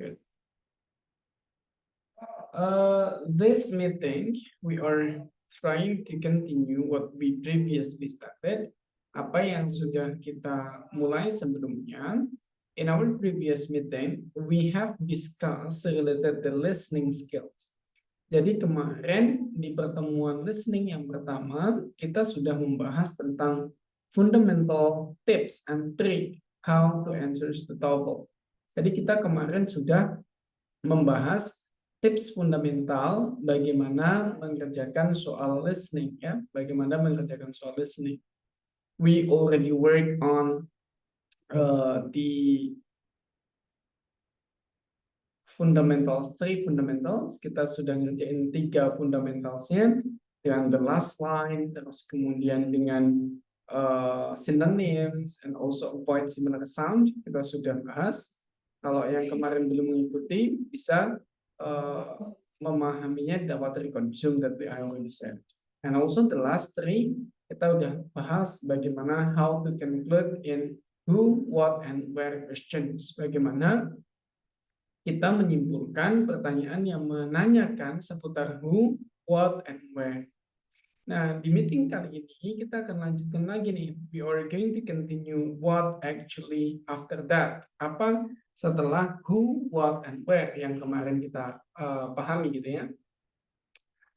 Good. This meeting, we are trying to continue what we previously started. Apa yang sudah kita mulai sebelumnya. In our previous meeting, we have discussed related the listening skills. Jadi kemarin di pertemuan listening yang pertama, kita sudah membahas tentang fundamental tips and trick how to answer the TOEFL. Jadi kita kemarin sudah membahas tips fundamental bagaimana mengerjakan soal listening, ya, bagaimana mengerjakan soal listening. We already work on the three fundamentals. Kita sudah ngerjain 3 fundamentalsnya dengan the last line, terus kemudian dengan synonyms and also avoid similar sound, kita sudah bahas. Kalau yang kemarin belum mengikuti, bisa memahaminya dapat reconsume that I already said. And also the last 3, kita udah bahas bagaimana how to conclude in who, what, and where questions. Bagaimana kita menyimpulkan pertanyaan yang menanyakan seputar who, what, and where. Nah, di meeting kali ini kita akan lanjutkan lagi nih. We are going to continue what actually after that. Apa setelah who, what, and where yang kemarin kita pahami gitu ya.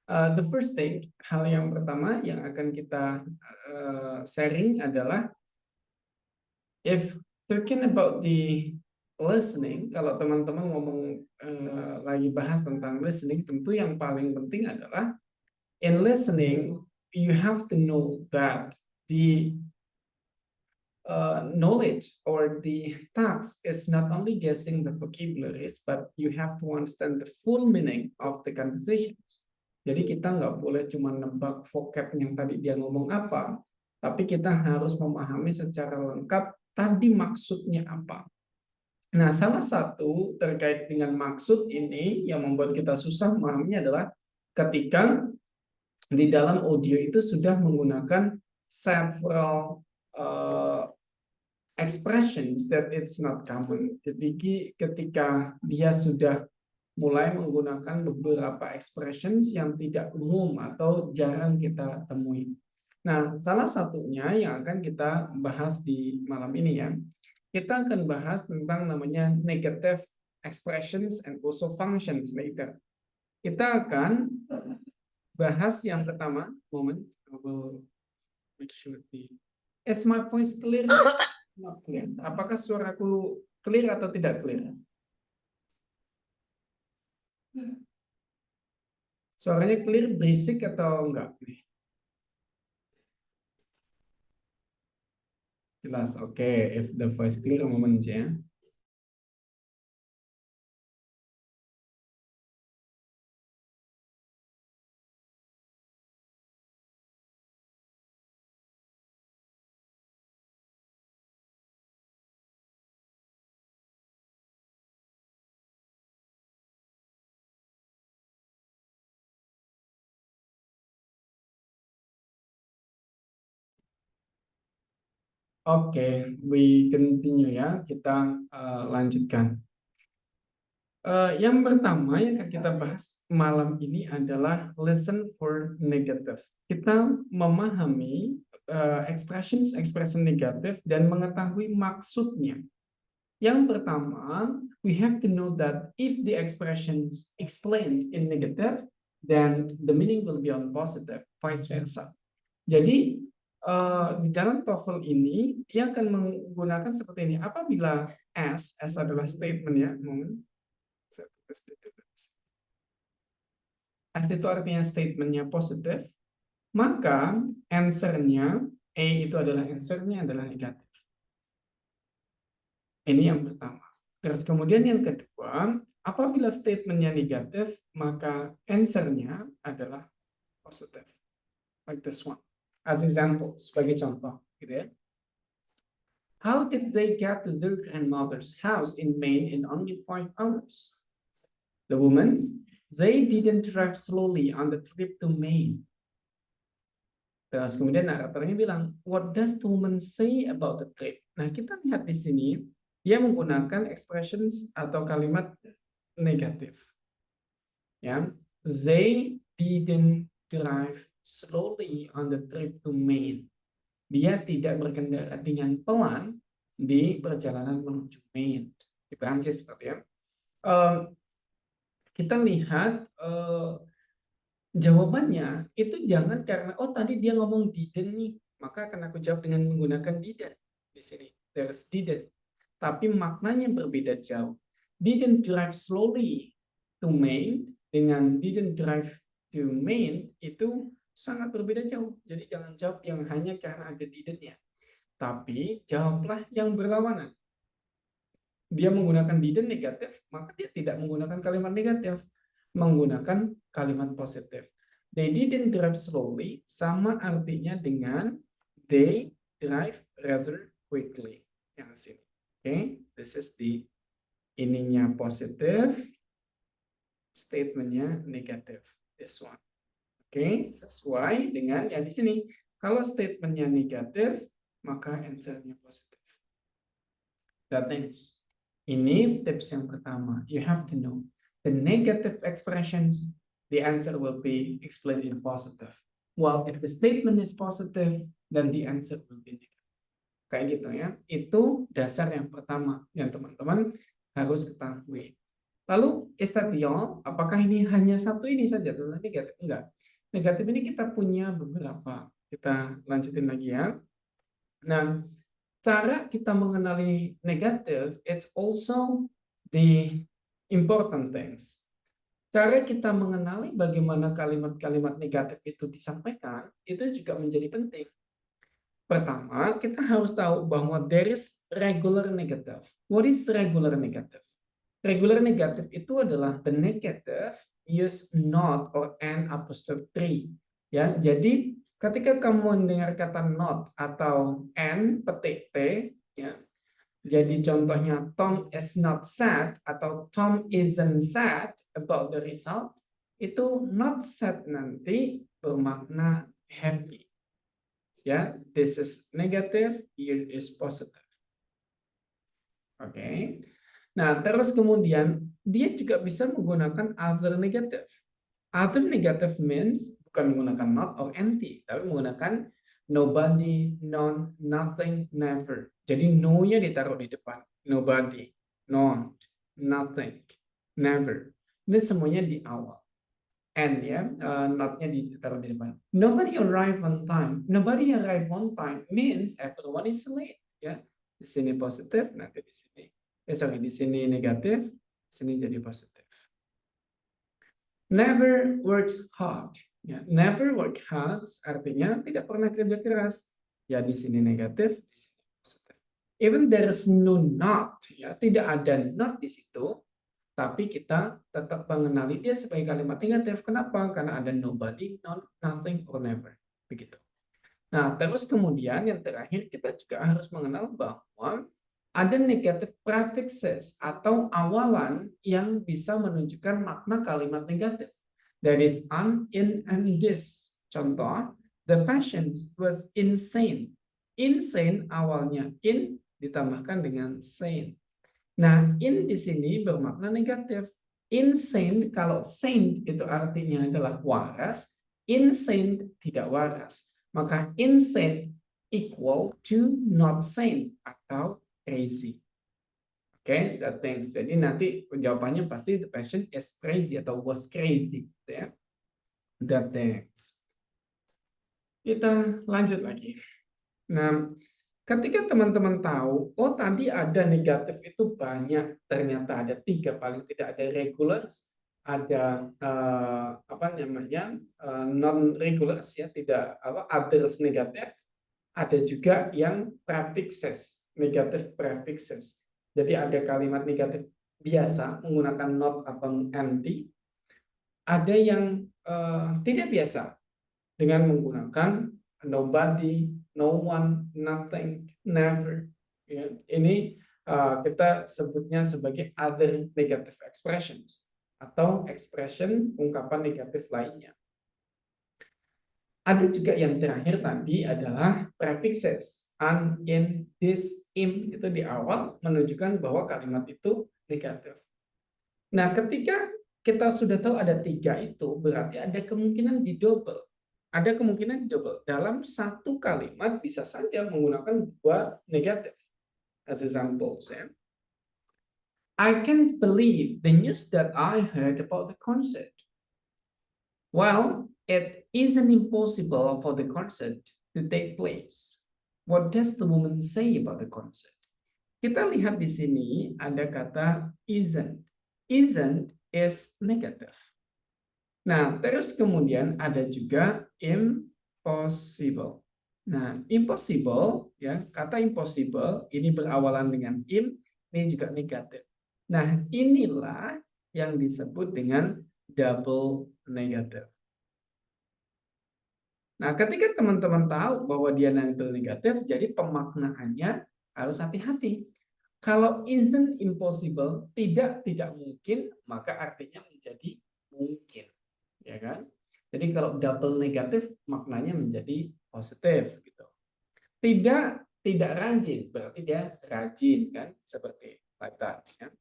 The first thing, hal yang pertama yang akan kita sharing adalah if talking about the listening, kalau teman-teman ngomong lagi bahas tentang listening, tentu yang paling penting adalah in listening you have to know that the knowledge or the task is not only guessing the vocabularies, but you have to understand the full meaning of the conversations. Jadi kita nggak boleh cuma nebak vocab yang tadi dia ngomong apa, tapi kita harus memahami secara lengkap tadi maksudnya apa. Nah, salah satu terkait dengan maksud ini yang membuat kita susah memahaminya adalah ketika di dalam audio itu sudah menggunakan several expressions that it's not common. Jadi ketika dia sudah mulai menggunakan beberapa expressions yang tidak umum atau jarang kita temui. Nah, salah satunya yang akan kita bahas di malam ini ya. Kita akan bahas tentang namanya negative expressions and also functions later. Kita akan bahas yang pertama, moment, I will make sure is my voice clear? Not clear. Apakah suaraku clear atau tidak clear? Suaranya clear, basic atau enggak? Jelas, oke. If the voice clear, moment ya. Oke, we continue ya. Kita lanjutkan. Yang pertama yang akan kita bahas malam ini adalah listen for negative. Kita memahami expression negatif dan mengetahui maksudnya. Yang pertama, we have to know that if the expressions explained in negative, then the meaning will be on positive, vice versa. Jadi di dalam TOEFL ini dia akan menggunakan seperti ini. Apabila as adalah statement ya, as itu artinya statementnya positif, maka answernya A itu adalah answernya adalah negatif. Ini yang pertama. Terus kemudian yang kedua, apabila statementnya negatif, maka answernya adalah positif. Like this one. As example, sebagai contoh, gitu ya. How did they get to their grandmother's house in Maine in only 5 hours? The woman, they didn't drive slowly on the trip to Maine. Terus kemudian naratornya bilang, what does the woman say about the trip? Nah, kita lihat di sini, dia menggunakan expressions atau kalimat negatif. Ya, they didn't drive slowly on the trip to Maine. Dia tidak berkendara dengan pelan di perjalanan menuju Maine. Di Prancis seperti ya. Kita lihat jawabannya itu jangan karena tadi dia ngomong didn't nih, maka akan aku jawab dengan menggunakan didn't di sini. There's didn't. Tapi maknanya berbeda jauh. Didn't drive slowly to Maine dengan didn't drive to Maine itu sangat berbeda jauh. Jadi jangan jawab yang hanya karena ada didn't-nya. Tapi jawablah yang berlawanan. Dia menggunakan didn't negatif, maka dia tidak menggunakan kalimat negatif, menggunakan kalimat positif. They didn't drive slowly sama artinya dengan they drive rather quickly. Yang sini. Oke, this is the ininya positif, statementnya negatif. This one. Oke, sesuai dengan yang di sini. Kalau statementnya negatif, maka answernya positif. That things. Ini tips yang pertama. You have to know the negative expressions, the answer will be explained in positive. Well, if the statement is positive, then the answer will be negative. Kayak gitu ya. Itu dasar yang pertama yang teman-teman harus ketahui. Lalu, is that all? Apakah ini hanya satu ini saja? Negatif? Enggak. Negatif ini kita punya beberapa. Kita lanjutin lagi ya. Nah, cara kita mengenali negatif, it's also the important things. Cara kita mengenali bagaimana kalimat-kalimat negatif itu disampaikan, itu juga menjadi penting. Pertama, kita harus tahu bahwa there is regular negative. What is regular negative? Regular negative itu adalah the negative use not or an apostrophe 3. Ya, jadi ketika kamu mendengar kata not atau n petik t, ya, jadi contohnya Tom is not sad atau Tom isn't sad about the result, itu not sad nanti bermakna happy. Ya, this is negative, here is positive. Oke. Nah, terus kemudian dia juga bisa menggunakan other negative. Other negative means bukan menggunakan not or anti, tapi menggunakan nobody, none, nothing, never. Jadi no-nya ditaruh di depan. Nobody, none, nothing, never. Ini semuanya di awal. And ya, not-nya ditaruh di depan. Nobody arrive on time. Nobody arrive on time means everyone is late. Ya, di sini positif, nanti di sini. Di sini negatif, di sini jadi positif. Never works hard. Ya, never work hard artinya tidak pernah kerja keras. Ya, di sini negatif, di sini positif. Even there is no not, ya, tidak ada not di situ, tapi kita tetap mengenali dia sebagai kalimat negatif. Kenapa? Karena ada nobody, none, nothing, or never. Begitu. Nah, terus kemudian yang terakhir kita juga harus mengenal bahwa ada negative prefixes atau awalan yang bisa menunjukkan makna kalimat negatif. That is un, in, and this. Contoh, the patient was insane. Insane awalnya in ditambahkan dengan sane. Nah, in di sini bermakna negatif. Insane, kalau sane itu artinya adalah waras, insane tidak waras. Maka insane equal to not sane atau crazy. Oke, that things. Jadi nanti jawabannya pasti the patient is crazy atau was crazy. Ya. That things. Kita lanjut lagi. Nah, ketika teman-teman tahu, tadi ada negatif itu banyak, ternyata ada 3 paling tidak, ada regulars, ada non regulars ya, tidak others negatif, ada juga yang prefixes, negatif prefixes. Jadi ada kalimat negatif biasa menggunakan not atau anti, ada yang tidak biasa dengan menggunakan nobody, no one, nothing, never. Ya, ini kita sebutnya sebagai other negative expressions atau expression ungkapan negatif lainnya. Ada juga yang terakhir tadi adalah prefixes. An, in, this, im itu di awal menunjukkan bahwa kalimat itu negatif. Nah, ketika kita sudah tahu ada 3 itu, berarti ada kemungkinan di double. Ada kemungkinan di double. Dalam satu kalimat bisa saja menggunakan 2 negatif. As examples, ya. I can't believe the news that I heard about the concert. Well, it isn't impossible for the concert to take place. What does the woman say about the concert? Kita lihat di sini ada kata isn't. Isn't is negative. Nah, terus kemudian ada juga impossible. Nah, impossible, ya, kata impossible ini berawalan dengan im, ini juga negatif. Nah, inilah yang disebut dengan double negative. Nah, ketika teman-teman tahu bahwa dia double negatif, jadi pemaknaannya harus hati-hati. Kalau isn't impossible, tidak mungkin, maka artinya menjadi mungkin, ya kan? Jadi kalau double negatif maknanya menjadi positif gitu. Tidak rajin, berarti dia rajin kan, seperti like that, ya.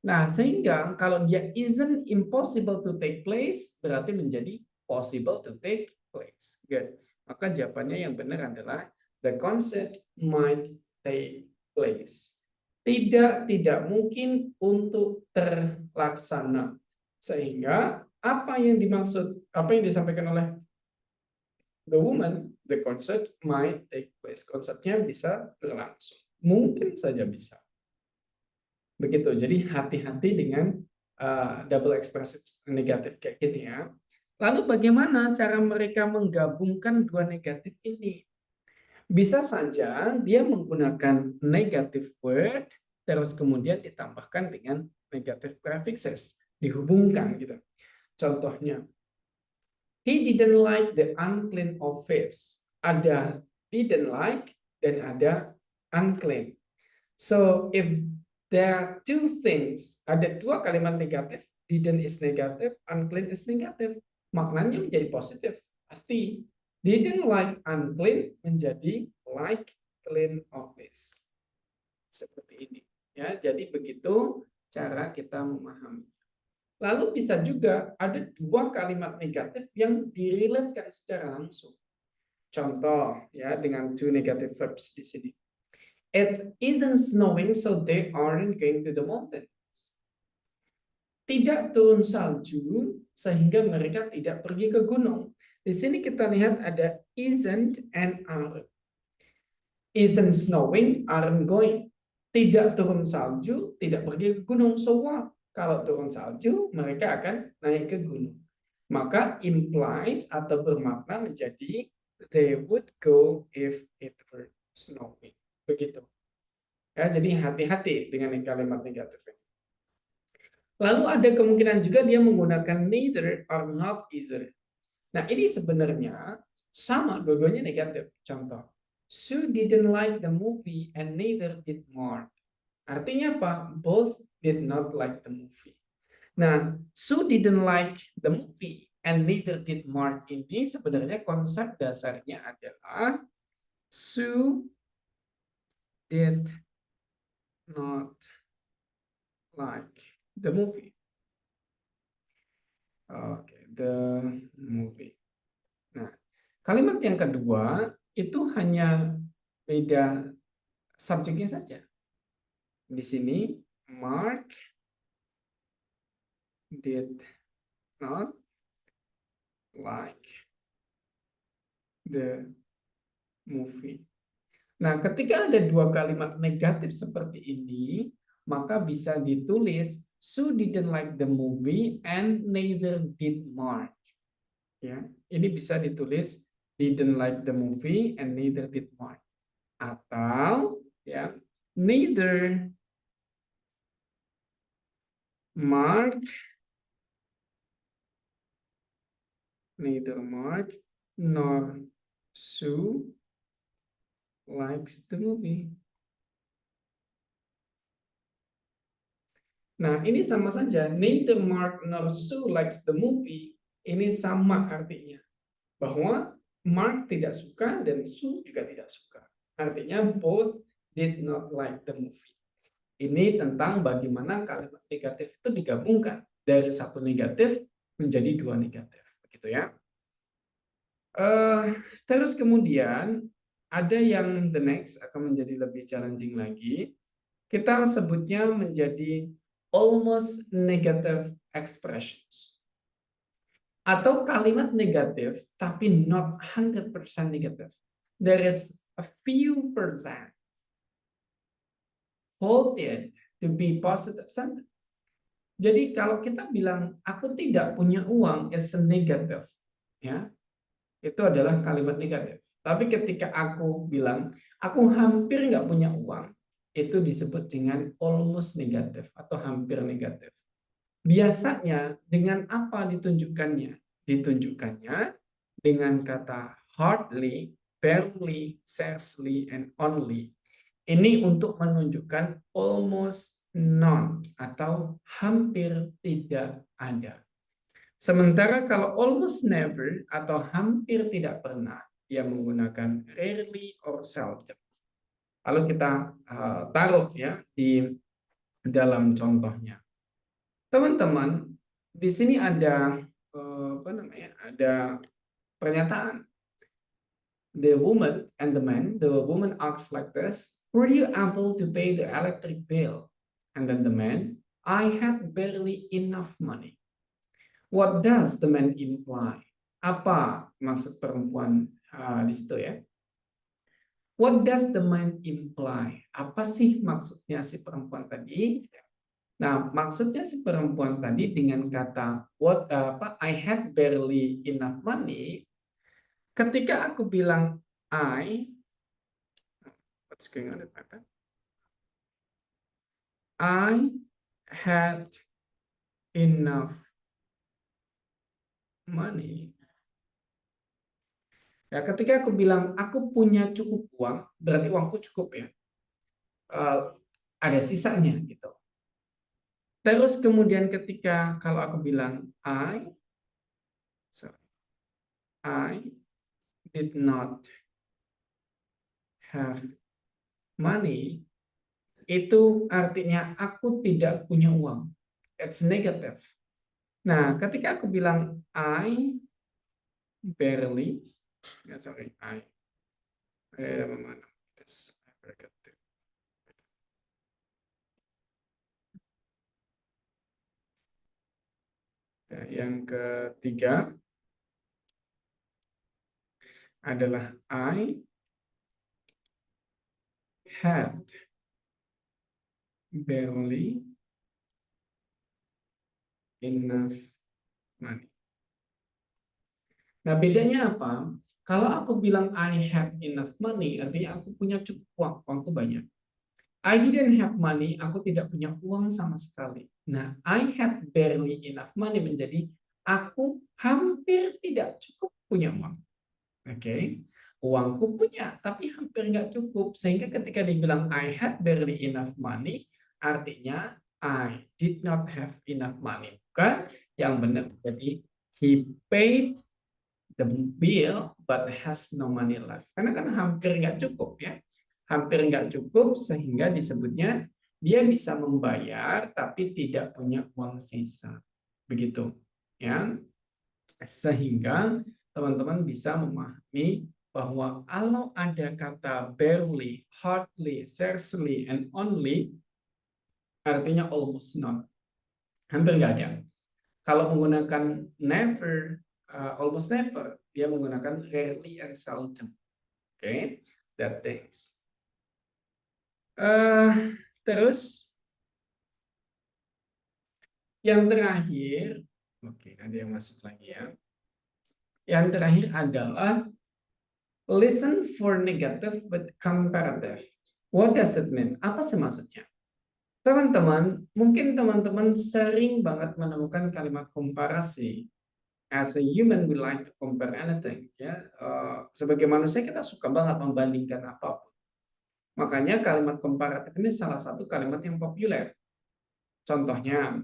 Nah, sehingga kalau dia isn't impossible to take place, berarti menjadi possible to take place. Good. Maka jawabannya yang benar adalah the concert might take place. Tidak mungkin untuk terlaksana. Sehingga apa yang dimaksud, apa yang disampaikan oleh the woman, the concert might take place. Konsernya bisa berlangsung. Mungkin saja bisa. Begitu. Jadi hati-hati dengan double expressive negatif kayak gini ya. Lalu bagaimana cara mereka menggabungkan 2 negatif ini? Bisa saja dia menggunakan negative word, terus kemudian ditambahkan dengan negative prefixes, dihubungkan gitu. Contohnya, he didn't like the unclean office. Ada didn't like dan ada unclean. So if there are 2 things, ada 2 kalimat negatif, didn't is negative, unclean is negative, maknanya menjadi positif, pasti. Didn't like unclean menjadi like clean office. Seperti ini. Ya, jadi begitu cara kita memahami. Lalu bisa juga ada 2 kalimat negatif yang direlatekan secara langsung. Contoh ya dengan 2 negative verbs di sini. It isn't snowing, so they aren't going to the mountains. Tidak turun salju, sehingga mereka tidak pergi ke gunung. Di sini kita lihat ada isn't and aren't. Isn't snowing, aren't going. Tidak turun salju, tidak pergi ke gunung. So what? Kalau turun salju, mereka akan naik ke gunung. Maka implies atau bermakna menjadi they would go if it were snowing. Begitu. Ya, jadi hati-hati dengan kalimat negatif ini. Lalu ada kemungkinan juga dia menggunakan neither or not either. Nah, ini sebenarnya sama, dua-duanya negatif. Contoh, Sue didn't like the movie and neither did Mark. Artinya apa? Both did not like the movie. Nah, Sue didn't like the movie and neither did Mark ini sebenarnya konsep dasarnya adalah Sue did not like the movie. Oke, the movie. Nah, kalimat yang kedua itu hanya beda subjeknya saja. Di sini Mark did not like the movie. Nah, ketika ada 2 kalimat negatif seperti ini, maka bisa ditulis Sue didn't like the movie and neither did Mark. Ya, ini bisa ditulis didn't like the movie and neither did Mark. Atau ya, neither Mark nor Sue likes the movie. Nah, ini sama saja. Neither Mark nor Sue likes the movie. Ini sama artinya. Bahwa Mark tidak suka dan Sue juga tidak suka. Artinya both did not like the movie. Ini tentang bagaimana kalimat negatif itu digabungkan dari satu negatif menjadi dua negatif, begitu ya. Terus kemudian ada yang the next akan menjadi lebih challenging lagi. Kita sebutnya menjadi almost negative expressions. Atau kalimat negatif tapi not 100% negative. There is a few percent quoted to be positive sentence. Jadi kalau kita bilang aku tidak punya uang is a negative, ya itu adalah kalimat negatif. Tapi ketika aku bilang aku hampir nggak punya uang, itu disebut dengan almost negatif atau hampir negatif. Biasanya dengan apa ditunjukkannya? Ditunjukkannya dengan kata hardly, barely, scarcely, and only. Ini untuk menunjukkan almost none atau hampir tidak ada. Sementara kalau almost never atau hampir tidak pernah, dia menggunakan rarely or seldom. Lalu kita taruh ya di dalam contohnya. Teman-teman, di sini ada apa namanya? Ada pernyataan. The woman and the man, the woman asks like this, were you able to pay the electric bill? And then the man, I had barely enough money. What does the man imply? Apa maksud perempuan di situ ya? What does the man imply? Apa sih maksudnya si perempuan tadi? Nah, maksudnya si perempuan tadi dengan kata I had barely enough money. Ketika aku bilang what's going on with my pen? I had enough money. Ya, ketika aku bilang aku punya cukup uang, berarti uangku cukup ya. Ada sisanya gitu. Terus kemudian ketika kalau aku bilang I did not have money, itu artinya aku tidak punya uang. It's negative. Nah, ketika aku bilang I barely, yang ketiga adalah I had barely enough money. Nah, bedanya apa? Kalau aku bilang I had enough money, artinya aku punya cukup uang, uangku banyak. I didn't have money, aku tidak punya uang sama sekali. Nah, I had barely enough money menjadi aku hampir tidak cukup punya uang. Oke, uangku punya, tapi hampir nggak cukup. Sehingga ketika dibilang I had barely enough money, artinya I did not have enough money. Bukan yang benar. Jadi, he paid the bill but has no money left. Karena kan hampir nggak cukup ya. Hampir nggak cukup sehingga disebutnya dia bisa membayar tapi tidak punya uang sisa. Begitu. Ya. Sehingga teman-teman bisa memahami bahwa kalau ada kata barely, hardly, scarcely, and only, artinya almost not. Hampir nggak ada. Kalau menggunakan never, almost never, dia menggunakan rarely and seldom. Oke, that things. Terus yang terakhir, oke, ada yang masuk lagi ya. Yang terakhir adalah listen for negative with comparative. What does it mean? Apa sih maksudnya? Teman-teman, mungkin teman-teman sering banget menemukan kalimat komparasi. As a human, we like to compare anything. Ya, sebagai manusia kita suka banget membandingkan apapun. Makanya kalimat komparatif ini salah satu kalimat yang populer. Contohnya,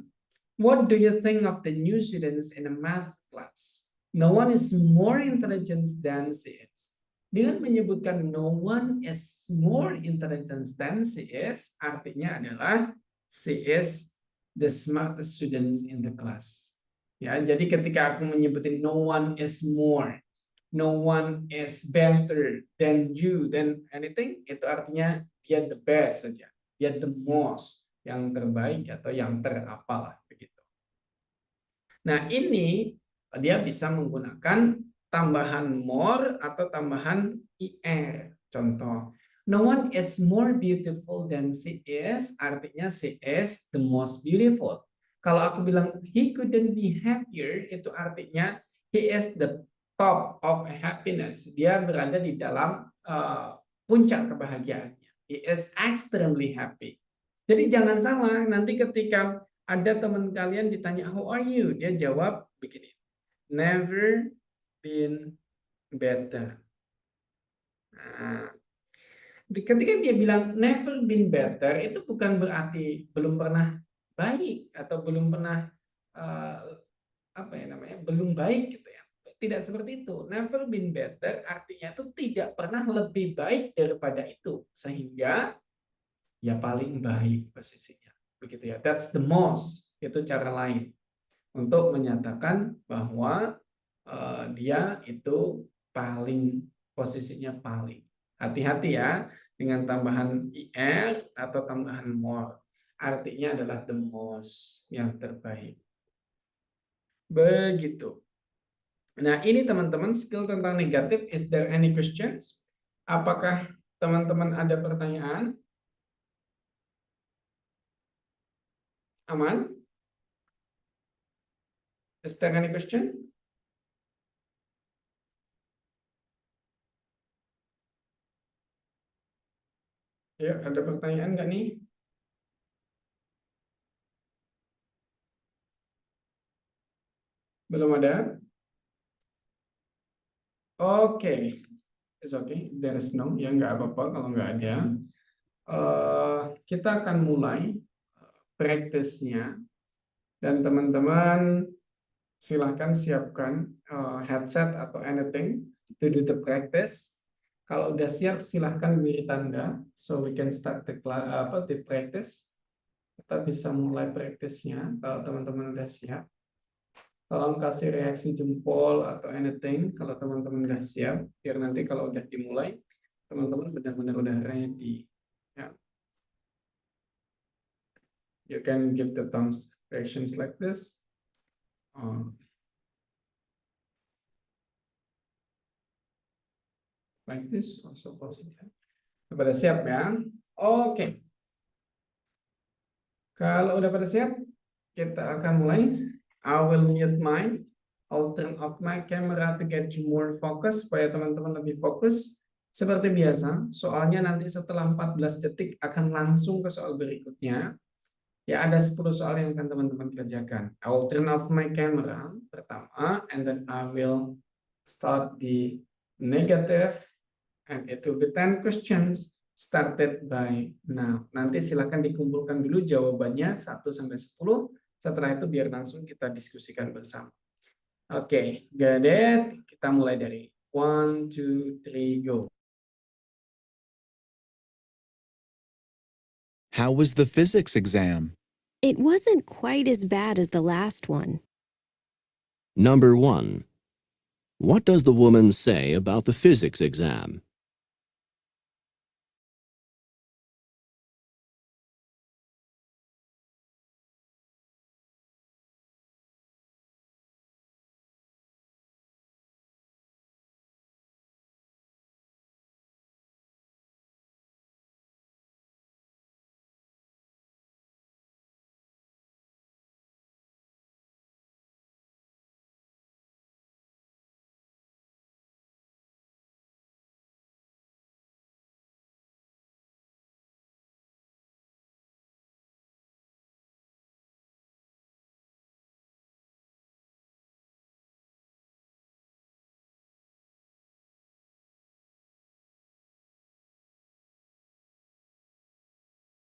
what do you think of the new students in a math class? No one is more intelligent than she is. Dengan menyebutkan no one is more intelligent than she is, artinya adalah she is the smartest student in the class. Ya, jadi ketika aku menyebutin no one is more, no one is better than you, than anything, itu artinya dia the best saja, dia the most, yang terbaik atau yang terapalah begitu. Nah, ini dia bisa menggunakan tambahan more atau tambahan er. Contoh, no one is more beautiful than she is, artinya she is the most beautiful. Kalau aku bilang he couldn't be happier, itu artinya he is the top of happiness. Dia berada di dalam puncak kebahagiaannya. He is extremely happy. Jadi jangan salah, nanti ketika ada teman kalian ditanya how are you, dia jawab begini, never been better. Nah, ketika dia bilang never been better, itu bukan berarti belum pernah baik atau belum pernah belum baik gitu ya. Tidak seperti itu. Never been better artinya itu tidak pernah lebih baik daripada itu, sehingga ya paling baik posisinya. Begitu ya. That's the most. Itu cara lain untuk menyatakan bahwa dia itu paling, posisinya paling. Hati-hati ya dengan tambahan er atau tambahan more. Artinya adalah the most, yang terbaik. Begitu. Nah, ini teman-teman skill tentang negatif. Is there any questions? Apakah teman-teman ada pertanyaan? Aman? Is there any question? Ya, ada pertanyaan nggak nih? Belum ada? Oke. It's okay. There is no. Ya, nggak apa-apa kalau nggak ada. Kita akan mulai praktisnya. Dan teman-teman silahkan siapkan headset atau anything to do the practice. Kalau udah siap silahkan beri tanda so we can start the practice. Kita bisa mulai praktisnya kalau teman-teman udah siap. Tolong kasih reaksi jempol atau anything kalau teman-teman udah siap, biar nanti kalau udah dimulai teman-teman benar-benar udah ready. Ya. You can give the thumbs reactions like this. Like this also possible. Pada siap ya? Oke. Kalau udah pada siap, kita akan mulai. I will mute mine. I'll turn off my camera to get you more focus, supaya teman-teman lebih fokus. Seperti biasa, soalnya nanti setelah 14 detik akan langsung ke soal berikutnya. Ya, ada 10 soal yang akan teman-teman kerjakan. I will turn off my camera pertama, and then I will start the negative, and it will be 10 questions started by now. Nanti silakan dikumpulkan dulu jawabannya 1 sampai 10. Setelah itu biar langsung kita diskusikan bersama. Oke, got it. Kita mulai dari 1, 2, 3, go. How was the physics exam? It wasn't quite as bad as the last one. Number 1. What does the woman say about the physics exam?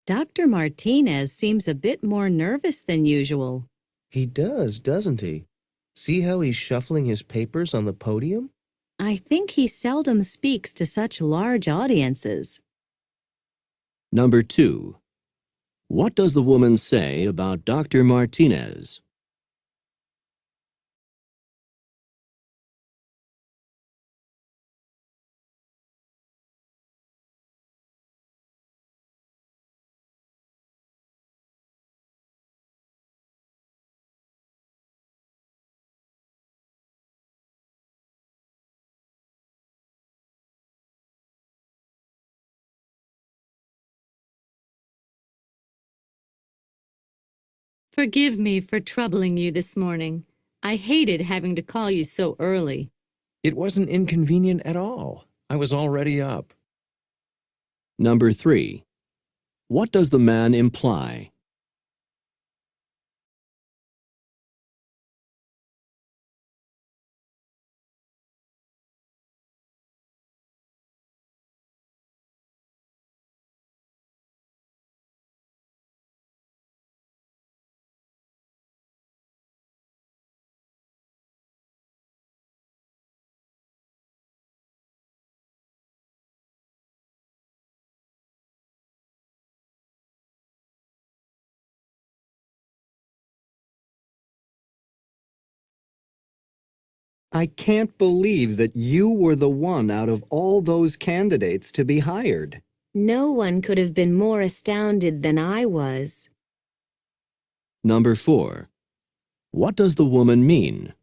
Dr. Martinez seems a bit more nervous than usual. He does, doesn't he? See how he's shuffling his papers on the podium? I think he seldom speaks to such large audiences. Number 2. What does the woman say about Dr. Martinez? Forgive me for troubling you this morning. I hated having to call you so early. It wasn't inconvenient at all. I was already up. Number 3. What does the man imply? I can't believe that you were the one out of all those candidates to be hired. No one could have been more astounded than I was. Number 4. What does the woman mean?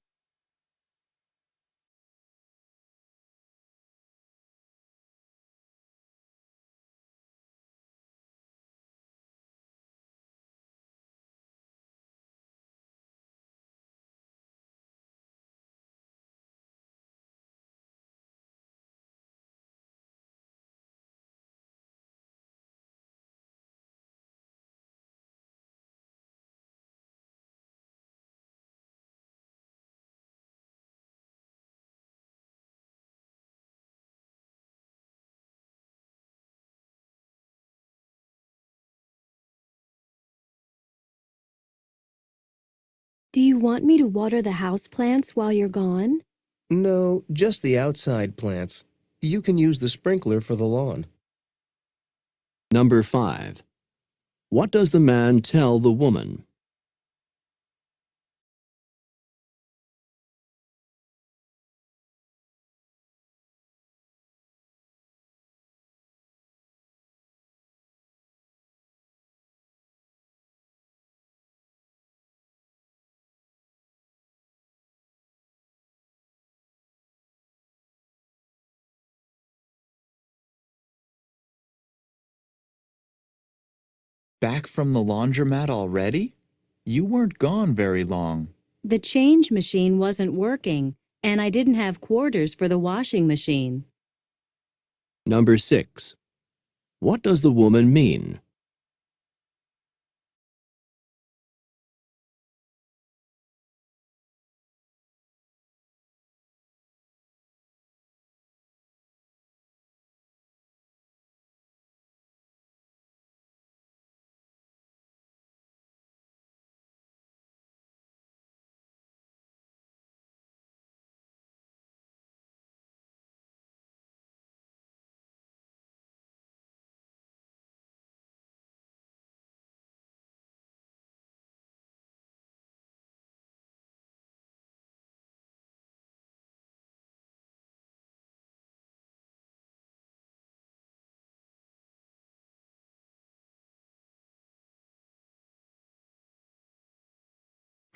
Do you want me to water the houseplants while you're gone? No, just the outside plants. You can use the sprinkler for the lawn. Number 5. What does the man tell the woman? Back from the laundromat already? You weren't gone very long. The change machine wasn't working, and I didn't have quarters for the washing machine. Number 6. What does the woman mean?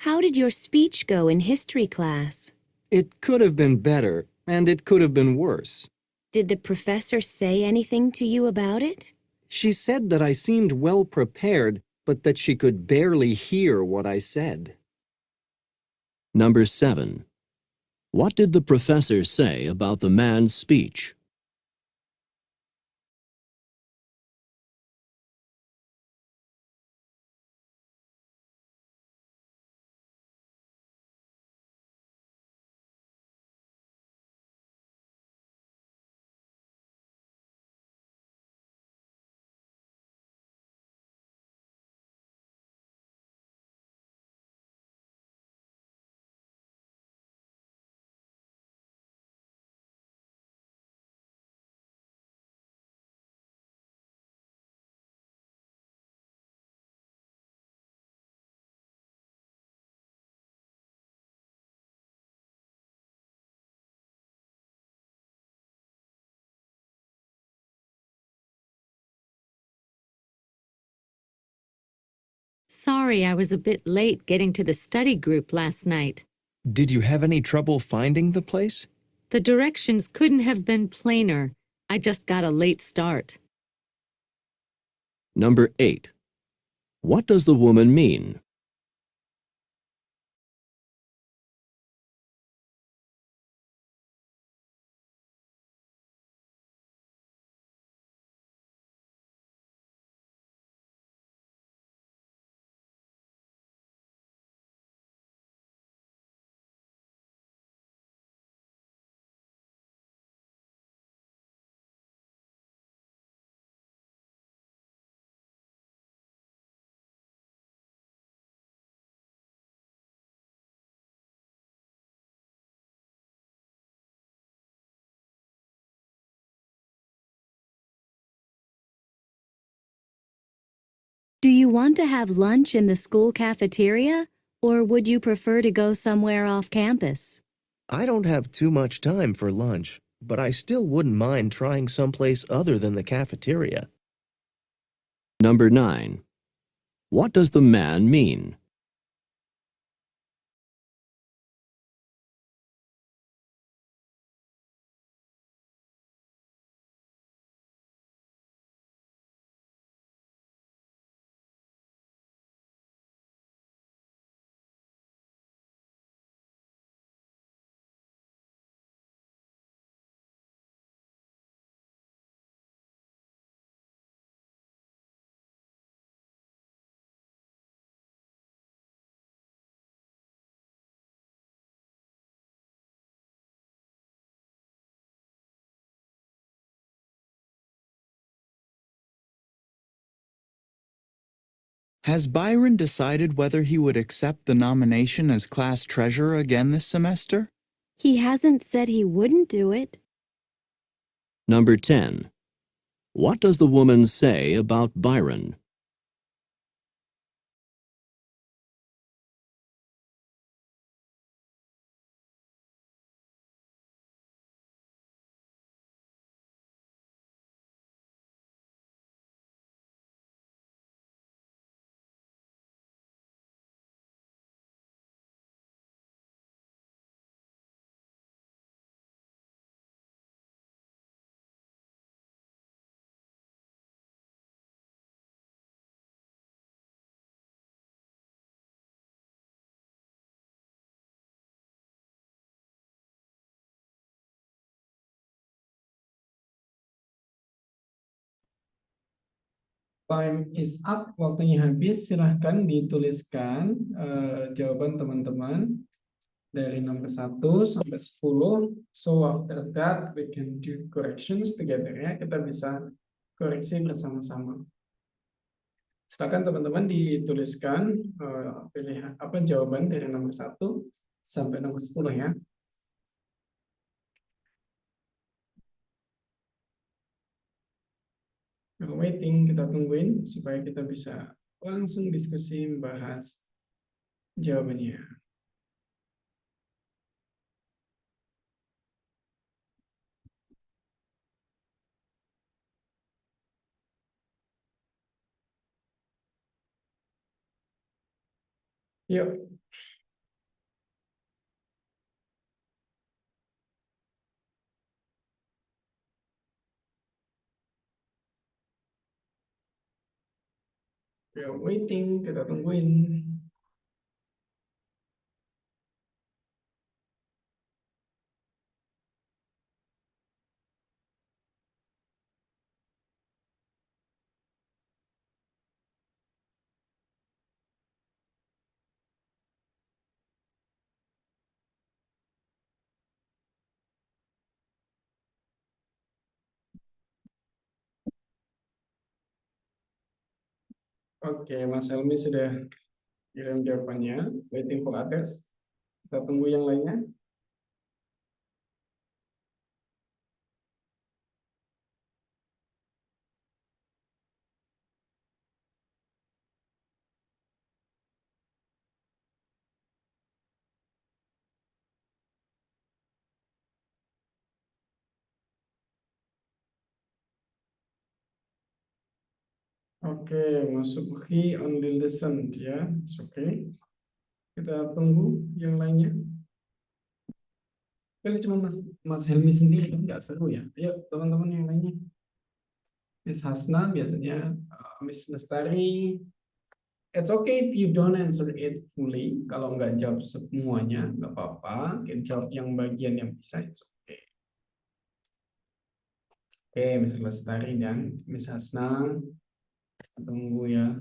How did your speech go in history class? It could have been better, and it could have been worse. Did the professor say anything to you about it? She said that I seemed well prepared, but that she could barely hear what I said. Number 7. What did the professor say about the man's speech? Sorry I was a bit late getting to the study group last night. Did you have any trouble finding the place? The directions couldn't have been plainer. I just got a late start. Number 8. What does the woman mean? Do you want to have lunch in the school cafeteria, or would you prefer to go somewhere off campus? I don't have too much time for lunch, but I still wouldn't mind trying someplace other than the cafeteria. Number 9. What does the man mean? Has Byron decided whether he would accept the nomination as class treasurer again this semester? He hasn't said he wouldn't do it. Number 10. What does the woman say about Byron? Time is up, waktunya habis. Silahkan dituliskan jawaban teman-teman dari nomor 1 sampai 10. So after that we can do corrections together ya. Kita bisa koreksi bersama-sama. Silakan teman-teman dituliskan pilihan apa jawaban dari nomor 1 sampai nomor 10 ya. While waiting, kita tungguin supaya kita bisa langsung diskusi membahas jawabannya. Yuk. We are waiting, kita tungguin. Oke, Mas Helmi sudah kirim jawabannya. Waiting for others. Kita tunggu yang lainnya. Oke, masuk he only listened ya. Oke. Kita tunggu yang lainnya. Kan cuma Mas Helmi sendiri kan nggak seru ya. Ayo teman-teman yang lainnya. Miss Hasna biasanya, Miss Lestari. It's okay if you don't answer it fully. Kalau nggak jawab semuanya, nggak apa-apa. Jawab yang bagian yang bisa, it's okay. Oke, Miss Lestari dan Miss Hasna. Tunggu ya.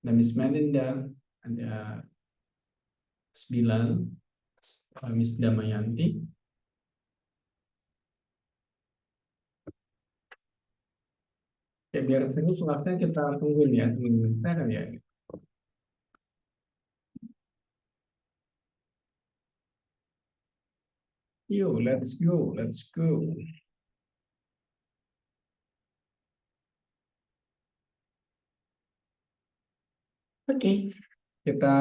Ada Miss Melinda, ada Miss Bilal, Miss Damayanti. Ya, biar seru kelasnya kita tungguin ya, tungguin bentar ya. Yo, let's go, let's go. Oke, kita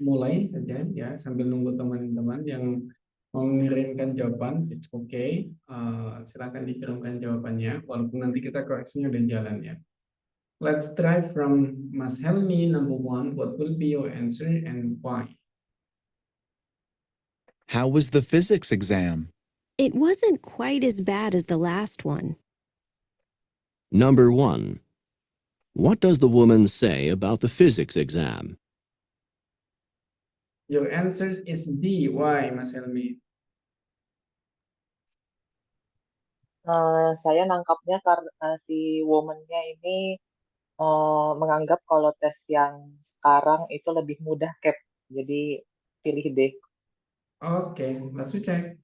mulai saja ya sambil nunggu teman-teman yang mau mengirimkan jawaban. It's okay. Silakan dikirimkan jawabannya, walaupun nanti kita koreksinya udah jalan ya. Let's try from Mas Helmi, number 1. What will be your answer and why? How was the physics exam? It wasn't quite as bad as the last one. Number 1. What does the woman say about the physics exam? Your answer is D. Why, Mas Helmi? Saya nangkapnya karena si woman-nya ini menganggap kalau tes yang sekarang itu lebih mudah, Cap. Jadi pilih D. Okay, let's check.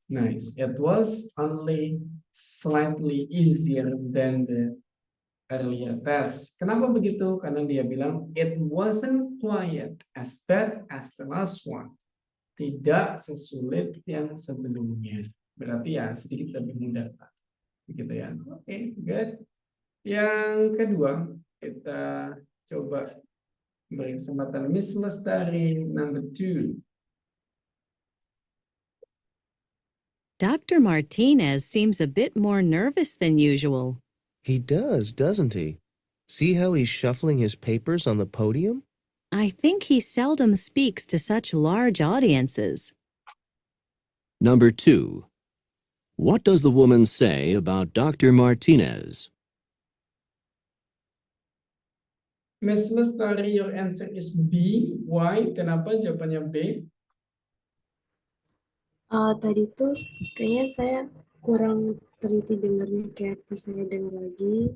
Nice. It was only slightly easier than the earlier test. Kenapa begitu? Karena dia bilang it wasn't quite as bad as the last one. Tidak sesulit yang sebelumnya. Berarti ya sedikit lebih mudah, Pak. Begitu ya. Oke, good. Yang kedua, kita coba beri kesempatan Miss Lestari, number 2. Dr. Martinez seems a bit more nervous than usual. He does, doesn't he? See how he's shuffling his papers on the podium? I think he seldom speaks to such large audiences. Number 2. What does the woman say about Dr. Martinez? Miss Lestari, your answer is B. Why? Kenapa jawabannya B? Tadi tuh kayaknya saya kurang teliti dengarnya, kayak pas saya dengar lagi,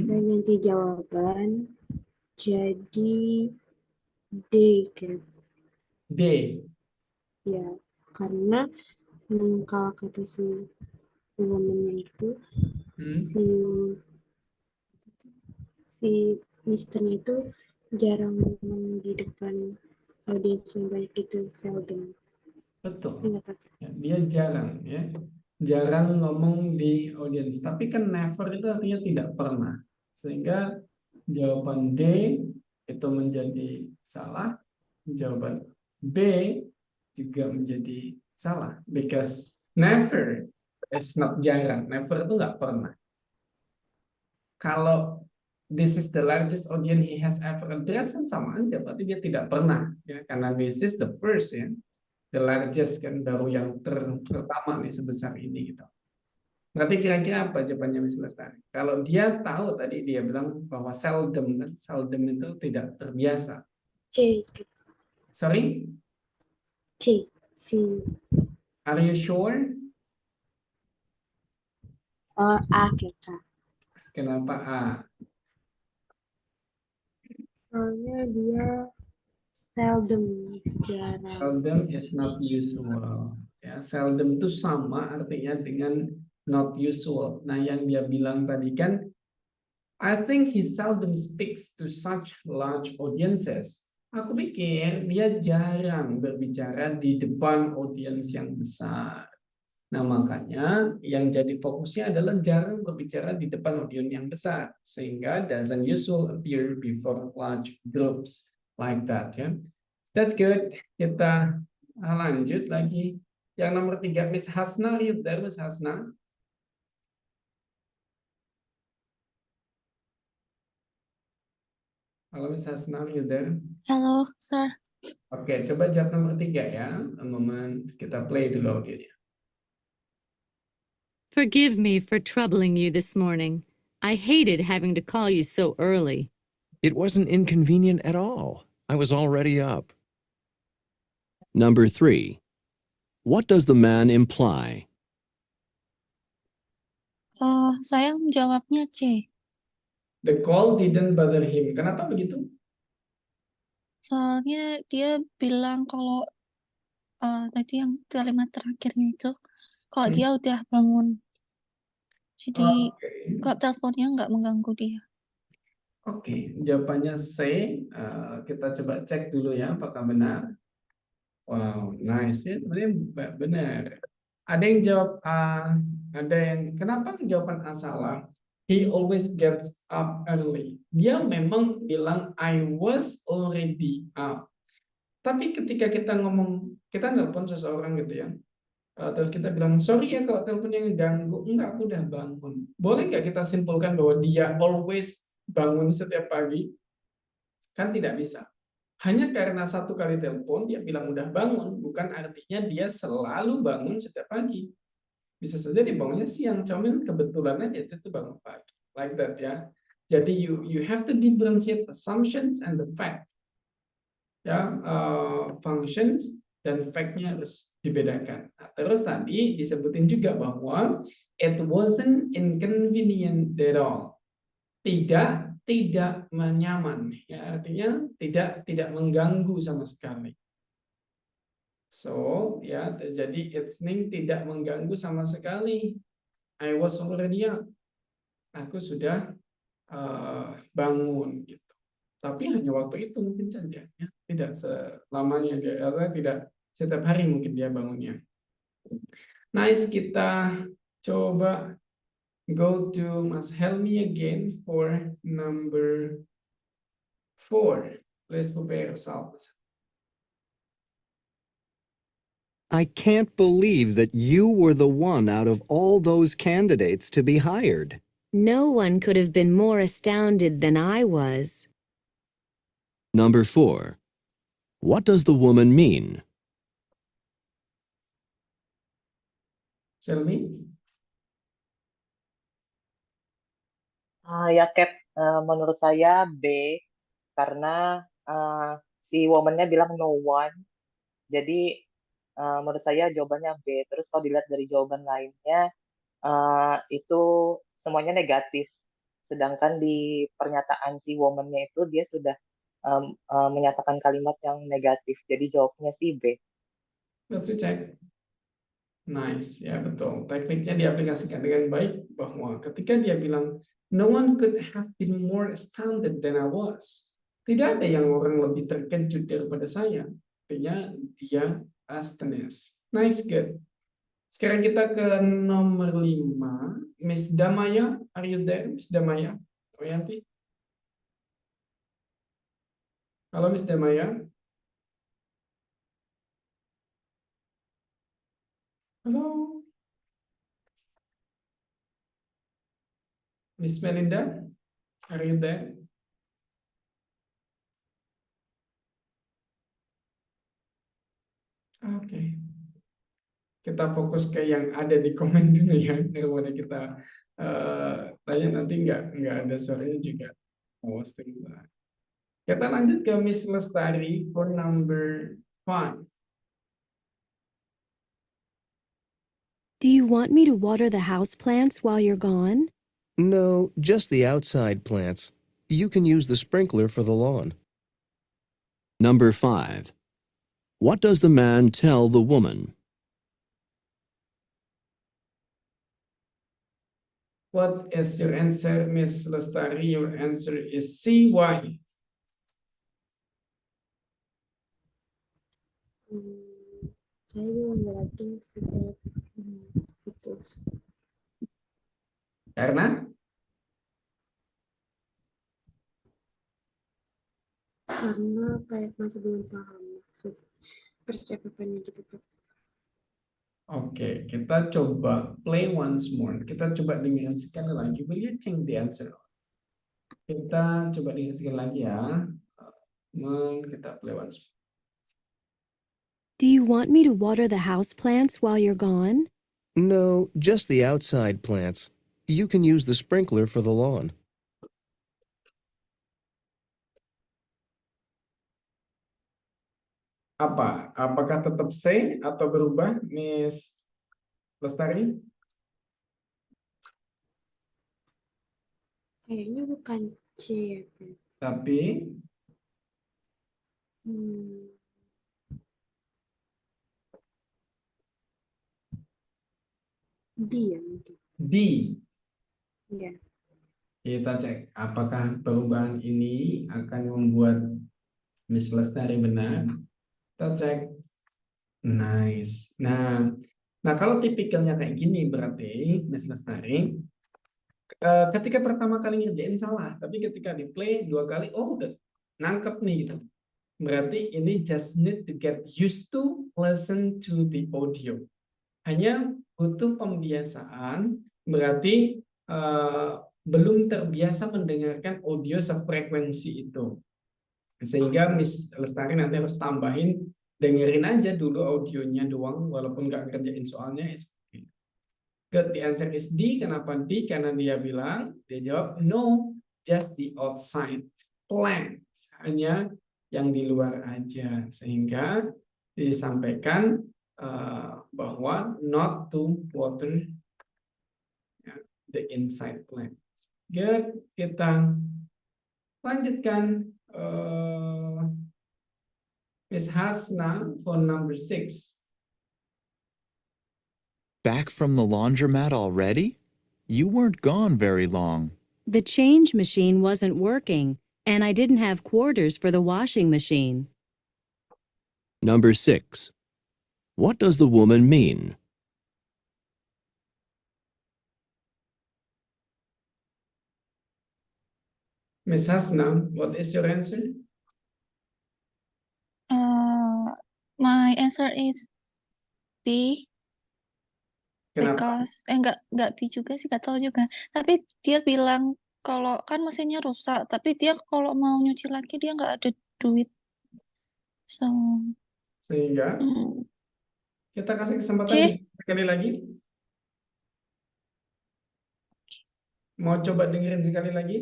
saya ganti jawaban, jadi D, kayak. D. Ya, karena kalau kata si woman-nya itu, si misternya itu jarang ngomong di depan audiens yang banyak, itu seldom. Betul. Ya, dia jarang ya. Jarang ngomong di audiens. Tapi kan never itu artinya tidak pernah. Sehingga jawaban D itu menjadi salah. Jawaban B juga menjadi salah. Because never is not jarang. Never itu nggak pernah. Kalau this is the largest audience he has ever addressed, kan sama aja. Berarti dia tidak pernah. Ya, karena this is the first ya. The largest kan baru yang pertama nih sebesar ini gitu. Berarti kira-kira apa jawabannya Miss Lestari? Kalau dia tahu tadi dia bilang bahwa seldom kan, seldom itu tidak terbiasa. C. Sorry? C. Are you sure? A kita. Kenapa A? Soalnya dia seldom, jarang. Seldom is not usual. Ya, seldom itu sama artinya dengan not usual. Nah, yang dia bilang tadi kan, I think he seldom speaks to such large audiences. Aku pikir dia jarang berbicara di depan audiens yang besar. Nah, makanya yang jadi fokusnya adalah jarang berbicara di depan audiens yang besar. Sehingga doesn't usually appear before large groups like that. Ya. That's good. Kita lanjut lagi. Yang nomor 3, Miss Hasna, are you there, Miss Hasna? Halo Miss Hasna, are you there? Hello, sir. Oke, coba jawab nomor 3 ya. Momen kita play dulu audionya. Forgive me for troubling you this morning. I hated having to call you so early. It wasn't inconvenient at all. I was already up. Number 3. What does the man imply? Saya menjawabnya C. The call didn't bother him. Kenapa begitu? Soalnya dia bilang kalau tadi yang kalimat terakhirnya itu, kalau dia udah bangun. Jadi Oke. kalau teleponnya nggak mengganggu dia. Oke, jawabannya C. Kita coba cek dulu ya, apakah benar. Wow, nice ya, sebenarnya benar. Ada yang jawab A, ada yang kenapa jawaban A salah? He always gets up early. Dia memang bilang I was already up. Tapi ketika kita ngomong, kita nelpon seseorang gitu ya, terus kita bilang sorry ya kalau teleponnya ngeganggu, enggak aku udah bangun. Boleh nggak kita simpulkan bahwa dia always bangun setiap pagi? Kan tidak bisa. Hanya karena satu kali telepon dia bilang udah bangun, bukan artinya dia selalu bangun setiap pagi. Bisa saja dia bangunnya siang, cuman kebetulan aja itu bangun pagi. Like that ya. Jadi you have to differentiate assumptions and the fact. Ya, functions dan fact-nya harus dibedakan. Nah, terus tadi disebutin juga bahwa it wasn't inconvenient at all. Tidak menyaman, ya artinya tidak mengganggu sama sekali. So ya, jadi it's mean tidak mengganggu sama sekali. I was already up. Aku sudah bangun gitu. Tapi hanya waktu itu mungkin saja, ya. Tidak selamanya dia, tidak setiap hari mungkin dia bangunnya. Nice, kita coba go to Mas Helmi again for number 4. Please prepare yourselves. I can't believe that you were the one out of all those candidates to be hired. No one could have been more astounded than I was. Number 4. What does the woman mean? Selmi? Ya, Cap, menurut saya B, karena si woman-nya bilang no one. Jadi menurut saya jawabannya B. Terus kalau dilihat dari jawaban lainnya, itu semuanya negatif. Sedangkan di pernyataan si woman-nya itu dia sudah menyatakan kalimat yang negatif. Jadi jawabnya si B. Let's check. Nice, ya betul. Tekniknya diaplikasikan dengan baik bahwa ketika dia bilang no one could have been more astounded than I was. Tidak ada yang orang lebih terkejut daripada saya. Artinya dia astonished. Nice, good. Sekarang kita ke nomor 5. Miss Damaya, are you there, Miss Damaya? Oyanti? Halo, Miss Damaya. Halo. Miss Melinda, are you there? Oke. Kita fokus ke yang ada di komen dulu ya, daripada kita tanya nanti nggak ada suaranya juga. Kita lanjut ke Miss Lestari for number 5. Do you want me to water the houseplants while you're gone? No, just the outside plants. You can use the sprinkler for the lawn. Number 5. What does the man tell the woman? What is your answer, Miss Lestari? Your answer is C. Why? Saya juga yakin sudah itu. Karena Karena kayak masih belum paham maksud percakapannya gitu kan. Oke, kita coba play once more. Kita coba dengerin sekali lagi. Will you change the answer? Kita coba dengerin sekali lagi ya. Kita play once more. Do you want me to water the house plants while you're gone? No, just the outside plants. You can use the sprinkler for the lawn. Apa? Apakah tetap say atau berubah, Miss Lestari? Kayaknya bukan C ya, Pak. Tapi Hmm, D ya mungkin. D. Ya. Kita cek apakah perubahan ini akan membuat Miss Lestari benar. Kita cek. Nice. Nah, kalau tipikalnya kayak gini berarti Miss Lestari ketika pertama kali ngerjain salah, tapi ketika di play 2 kali, oh udah nangkep nih gitu. Berarti ini just need to get used to listen to the audio. Hanya butuh pembiasaan, berarti belum terbiasa mendengarkan audio sefrekuensi itu. Sehingga Miss Lestari nanti harus tambahin, dengerin aja dulu audionya doang, walaupun nggak ngerjain soalnya. Good, the answer is D. Kenapa D? Karena dia jawab no, just the outside plants, hanya yang di luar aja, sehingga disampaikan bahwa not to water the inside plants. Good, kita lanjutkan Miss Hasna for number 6. Back from the laundromat already? You weren't gone very long. The change machine wasn't working, and I didn't have quarters for the washing machine. Number 6. What does the woman mean? Miss Hasna, what is your answer? My answer is B. Kenapa? Because nggak B juga sih, nggak tahu juga. Tapi dia bilang kalau kan mesinnya rusak, tapi dia kalau mau nyuci lagi dia nggak ada duit. So, Sehingga kita kasih kesempatan C. sekali lagi. Mau coba dengerin sekali lagi?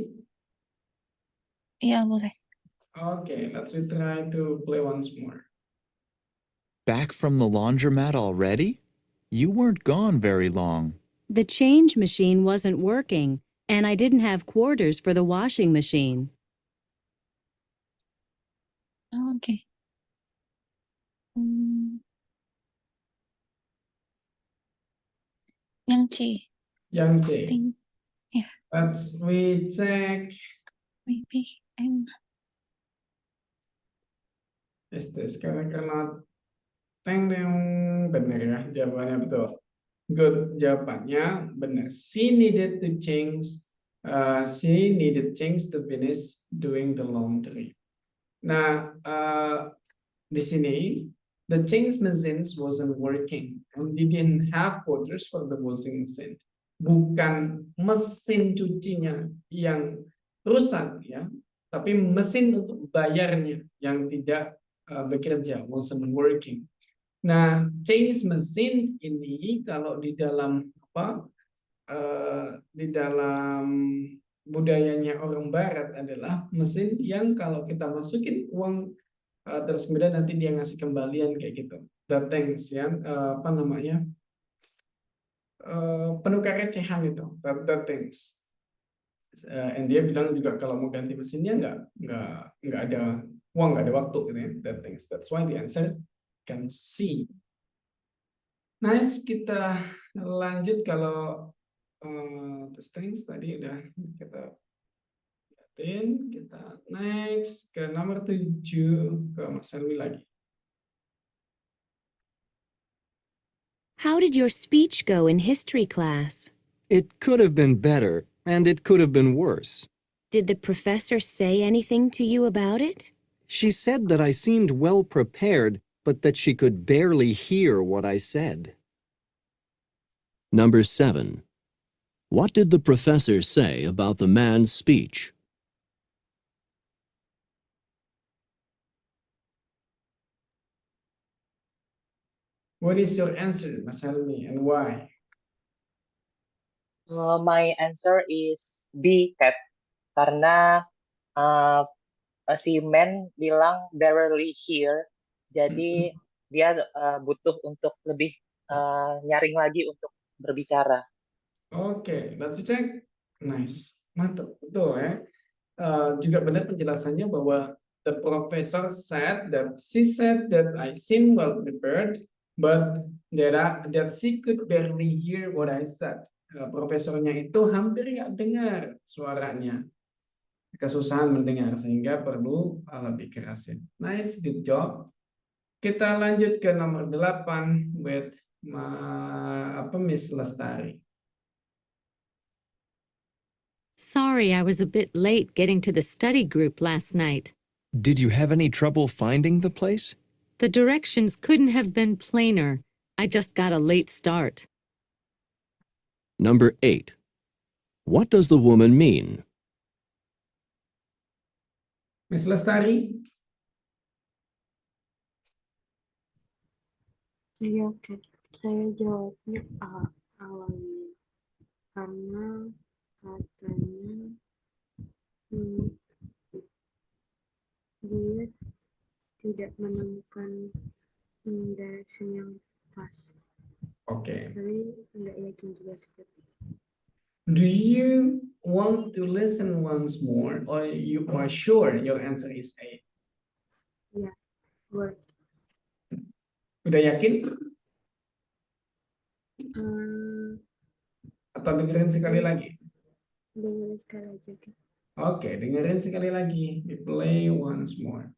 Iya, boleh. Okay, let's try to play once more. Back from the laundromat already? You weren't gone very long. The change machine wasn't working, and I didn't have quarters for the washing machine. Oke. Yang C. Yang C. I think, yeah, Let's we check. maybe M. Is this karena benar ya, jawabannya betul. Good, jawabannya benar. She needed change to finish doing the laundry. Nah, di sini the change machines wasn't working and didn't have quarters for the washing machine. Bukan mesin cucinya yang rusak ya, tapi mesin untuk bayarnya yang tidak bekerja, wasn't working. Nah, change machine ini kalau di dalam di dalam budayanya orang Barat adalah mesin yang kalau kita masukin uang terus kemudian nanti dia ngasih kembalian kayak gitu. That things ya, penukar recehan itu, that things. And dia bilang juga kalau mau ganti mesinnya nggak ada uang, nggak ada waktu gitu ya, that things. That's why the answer can see. Nice, kita lanjut kalau the strings tadi udah kita liatin. Kita next ke nomor 7 ke Mas Helmi lagi. How did your speech go in history class? It could have been better, and it could have been worse. Did the professor say anything to you about it? She said that I seemed well prepared, but that she could barely hear what I said. Number 7. What did the professor say about the man's speech? What is your answer, Mas Helmi, and why? My answer is B, Cat. Karena uh, si Man bilang they're really here, jadi dia butuh untuk lebih nyaring lagi untuk berbicara. Oke, let's check. Nice, mantap, betul ya. Juga benar penjelasannya bahwa the professor said that she said that I seem well prepared, but that she could barely hear what I said. Profesornya itu hampir nggak dengar suaranya, kesusahan mendengar sehingga perlu lebih kerasin. Nice, good job. Kita lanjut ke nomor 8 with Miss Lestari. Sorry I was a bit late getting to the study group last night. Did you have any trouble finding the place? The directions couldn't have been plainer. I just got a late start. Number 8. What does the woman mean? Miss Lestari? Iya, oke. Saya jawabnya A awalnya. Karena katanya dia tidak menemukan direction yang pas. Oke. Tapi nggak yakin juga seperti itu. Do you want to listen once more, or you are sure your answer is A? Iya, word. Udah yakin? Atau dengerin sekali lagi? Dengerin sekali aja kan. Oke, dengerin sekali lagi. We play once more.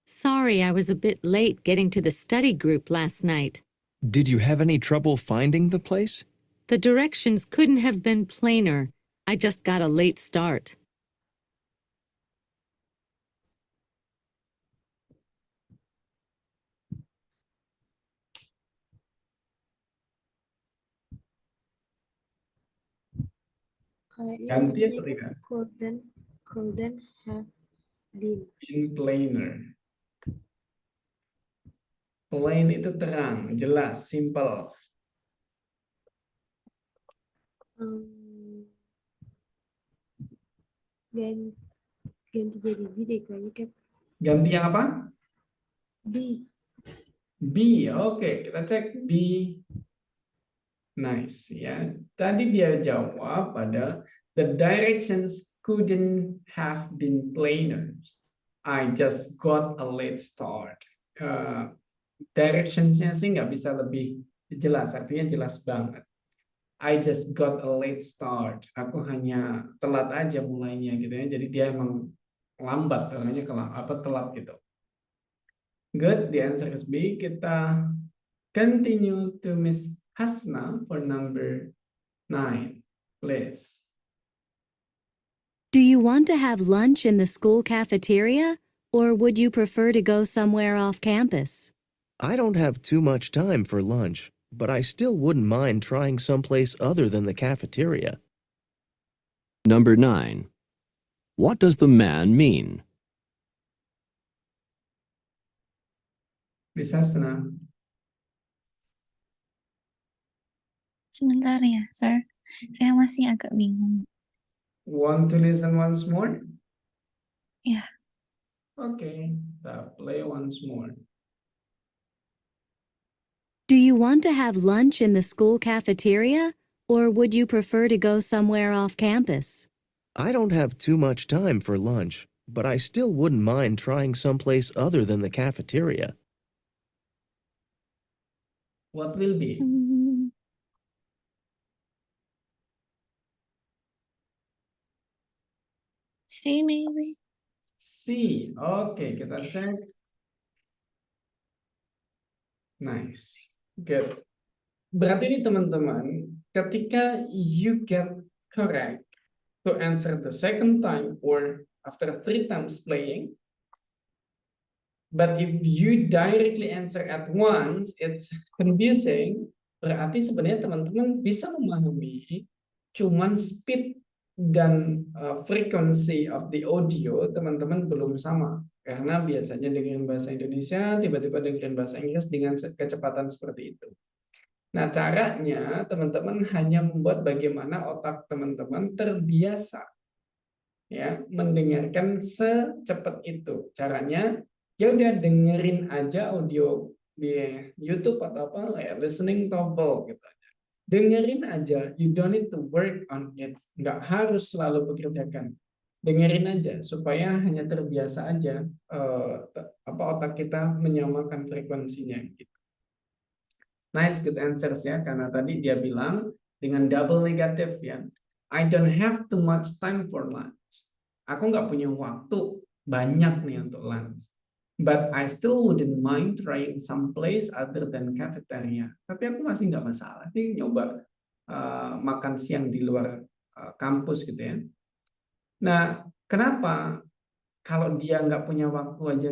Sorry I was a bit late getting to the study group last night. Did you have any trouble finding the place? The directions couldn't have been plainer. I just got a late start. Kayaknya Ganti atau bacanya tidak? couldn't have been. In plainer. Plain itu terang, jelas, simple. Ganti jadi B deh kayaknya kan. Ganti yang apa? B. B, oke, kita cek B. Nice, ya. Tadi dia jawab pada the directions couldn't have been plainer. I just got a late start. Directions-nya sih nggak bisa lebih jelas, artinya jelas banget. I just got a late start. Aku hanya telat aja mulainya gitu ya. Jadi dia emang lambat, orangnya telat gitu. Good, the answer is B. Kita continue to Miss Hasna for number 9, please. Do you want to have lunch in the school cafeteria, or would you prefer to go somewhere off campus? I don't have too much time for lunch, but I still wouldn't mind trying someplace other than the cafeteria. Number 9. What does the man mean? Miss Hasna. Sebentar ya, sir. Saya masih agak bingung. Want to listen once more? Ya. Okay, kita play once more. Do you want to have lunch in the school cafeteria, or would you prefer to go somewhere off campus? I don't have too much time for lunch, but I still wouldn't mind trying someplace other than the cafeteria. What will be? C maybe. C. Oke, kita cek. Nice. Good. Berarti ini teman-teman, ketika you get correct to answer the second time or after 3 times playing, But if you directly answer at once, it's confusing. Berarti sebenarnya teman-teman bisa memahami cuman speed dan frequency of the audio teman-teman belum sama. Karena biasanya dengerin bahasa Indonesia, tiba-tiba dengerin bahasa Inggris dengan kecepatan seperti itu. Nah, caranya teman-teman hanya membuat bagaimana otak teman-teman terbiasa ya mendengarkan secepat itu. Caranya ya udah dengerin aja audio di YouTube atau apa ya, listening novel gitu aja. Dengerin aja, you don't need to work on it. Nggak harus selalu pekerjakan. Dengerin aja supaya hanya terbiasa aja otak kita menyamakan frekuensinya gitu. Nice, good answers ya, karena tadi dia bilang dengan double negatif ya. I don't have too much time for lunch. Aku nggak punya waktu banyak nih untuk lunch. But I still wouldn't mind trying some place other than cafeteria. Tapi aku masih nggak masalah nih nyoba makan siang di luar kampus gitu ya. Nah, kenapa kalau dia nggak punya waktu aja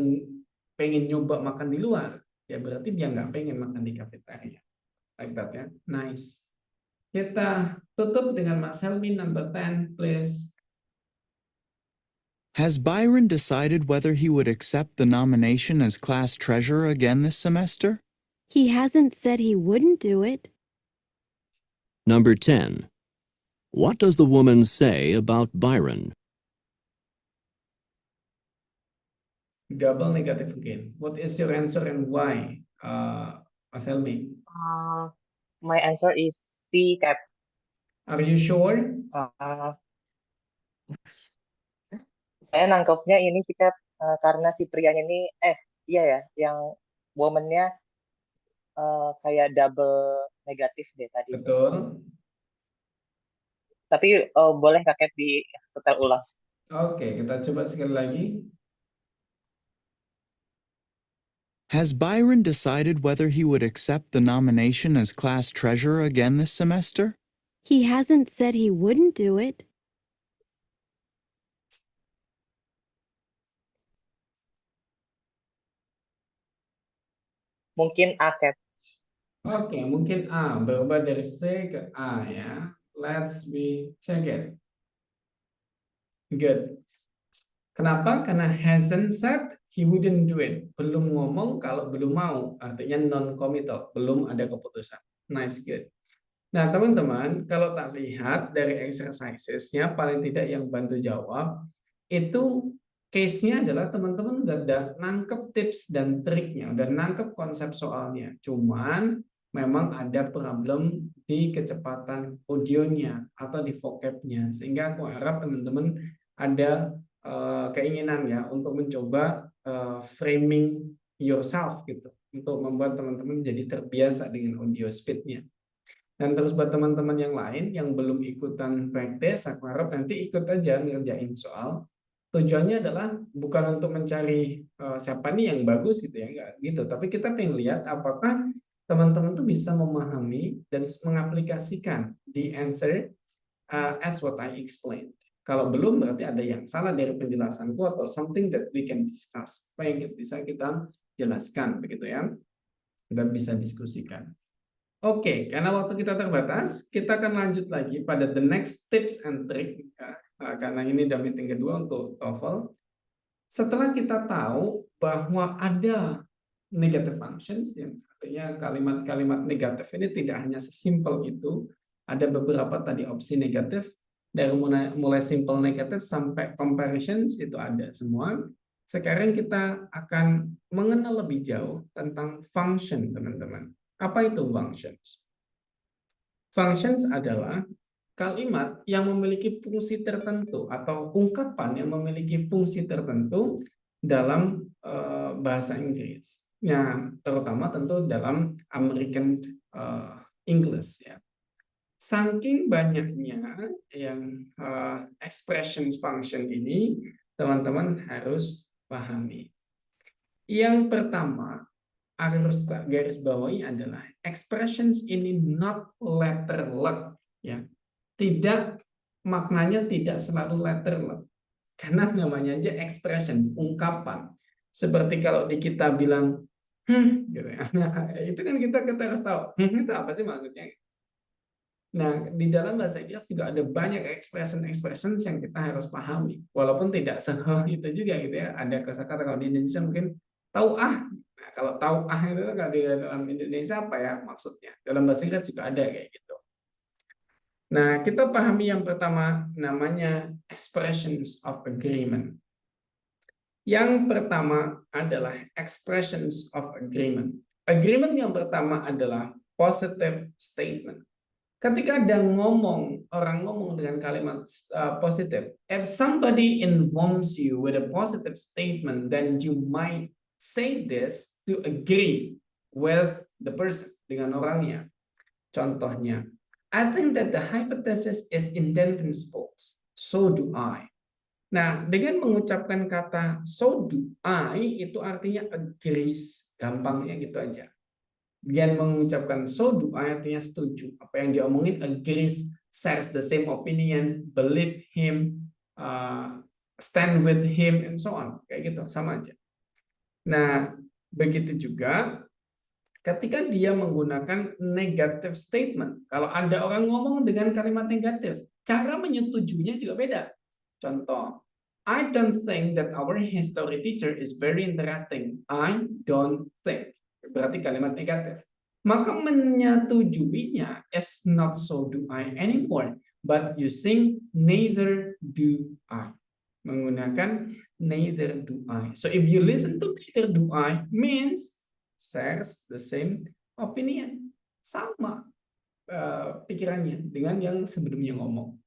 pengen nyoba makan di luar, ya berarti dia nggak pengen makan di cafeteria. Like that ya. Nice. Kita tutup dengan Mas Helmi number 10, please. Has Byron decided whether he would accept the nomination as class treasurer again this semester? He hasn't said he wouldn't do it. Number 10. What does the woman say about Byron? Double negative again. What is your answer and why, Mas Helmi? My answer is C, Cap. Are you sure? Saya nangkepnya ini sih, Cap, karena si prianya ini, iya ya, yang woman-nya kayak double negatif deh tadi. Betul. Tapi boleh Kak Cap di setel ulang. Oke, kita coba sekali lagi. Has Byron decided whether he would accept the nomination as class treasurer again this semester? He hasn't said he wouldn't do it. Mungkin A, Cap. Oke, mungkin A, berubah dari C ke A ya. Let's check it. Good. Kenapa? Karena hasn't said he wouldn't do it. Belum ngomong kalau belum mau, artinya non-committal, belum ada keputusan. Nice, good. Nah, teman-teman, kalau tak lihat dari exercises-nya, paling tidak yang bantu jawab, itu case-nya adalah teman-teman udah nangkep tips dan triknya, udah nangkep konsep soalnya. Cuman memang ada problem di kecepatan audionya atau di vocab-nya. Sehingga aku harap teman-teman ada keinginan ya untuk mencoba framing yourself gitu, untuk membuat teman-teman jadi terbiasa dengan audio speed-nya. Dan terus buat teman-teman yang lain yang belum ikutan practice, aku harap nanti ikut aja ngerjain soal. Tujuannya adalah bukan untuk mencari siapa nih yang bagus gitu ya, enggak gitu. Tapi kita pengen lihat apakah teman-teman tuh bisa memahami dan mengaplikasikan the answer as what I explained. Kalau belum berarti ada yang salah dari penjelasanku atau something that we can discuss. Apa yang bisa kita jelaskan begitu ya. Kita bisa diskusikan. Oke, karena waktu kita terbatas, kita akan lanjut lagi pada the next tips and trick ya. Karena ini udah meeting kedua untuk TOEFL. Setelah kita tahu bahwa ada negative functions, yang artinya kalimat-kalimat negatif ini tidak hanya sesimpel itu, ada beberapa tadi opsi negatif, dari mulai simple negatif sampai comparisons itu ada semua. Sekarang kita akan mengenal lebih jauh tentang function, teman-teman. Apa itu functions? Functions adalah kalimat yang memiliki fungsi tertentu atau ungkapan yang memiliki fungsi tertentu dalam bahasa Inggris. Ya, terutama tentu dalam American English ya. Saking banyaknya yang expressions function ini, teman-teman harus pahami. Yang pertama harus garis bawahi adalah expressions ini not letterless ya. Tidak, maknanya tidak selalu letterless. Karena namanya aja expressions, ungkapan. Seperti kalau di kita bilang, gitu ya. Itu kan kita harus tahu, itu apa sih maksudnya. Nah, di dalam bahasa Inggris juga ada banyak expression yang kita harus pahami. Walaupun tidak itu juga gitu ya. Ada kosakata kalau di Indonesia mungkin tahu ah. Nah, kalau tahu ah itu kalau di dalam Indonesia apa ya maksudnya? Dalam bahasa Inggris juga ada kayak gitu. Nah, kita pahami yang pertama namanya expressions of agreement. Yang pertama adalah expressions of agreement. Agreement yang pertama adalah positive statement. Ketika ada orang ngomong dengan kalimat positif, if somebody informs you with a positive statement, then you might say this to agree with the person, dengan orangnya. Contohnya, I think that the hypothesis is indefensible. So do I. Nah, dengan mengucapkan kata so do I, itu artinya agrees. Gampangnya gitu aja. Dengan mengucapkan so do I artinya setuju. Apa yang diomongin agrees, shares the same opinion, believe him, stand with him, and so on. Kayak gitu, sama aja. Nah, begitu juga ketika dia menggunakan negative statement. Kalau ada orang ngomong dengan kalimat negatif, cara menyetujuinya juga beda. Contoh, I don't think that our history teacher is very interesting. I don't think. Berarti kalimat negatif. Maka menyetujuinya is not so do I anymore, but using neither do I. Menggunakan neither do I. So if you listen to neither do I means shares the same opinion. Sama pikirannya dengan yang sebelumnya ngomong.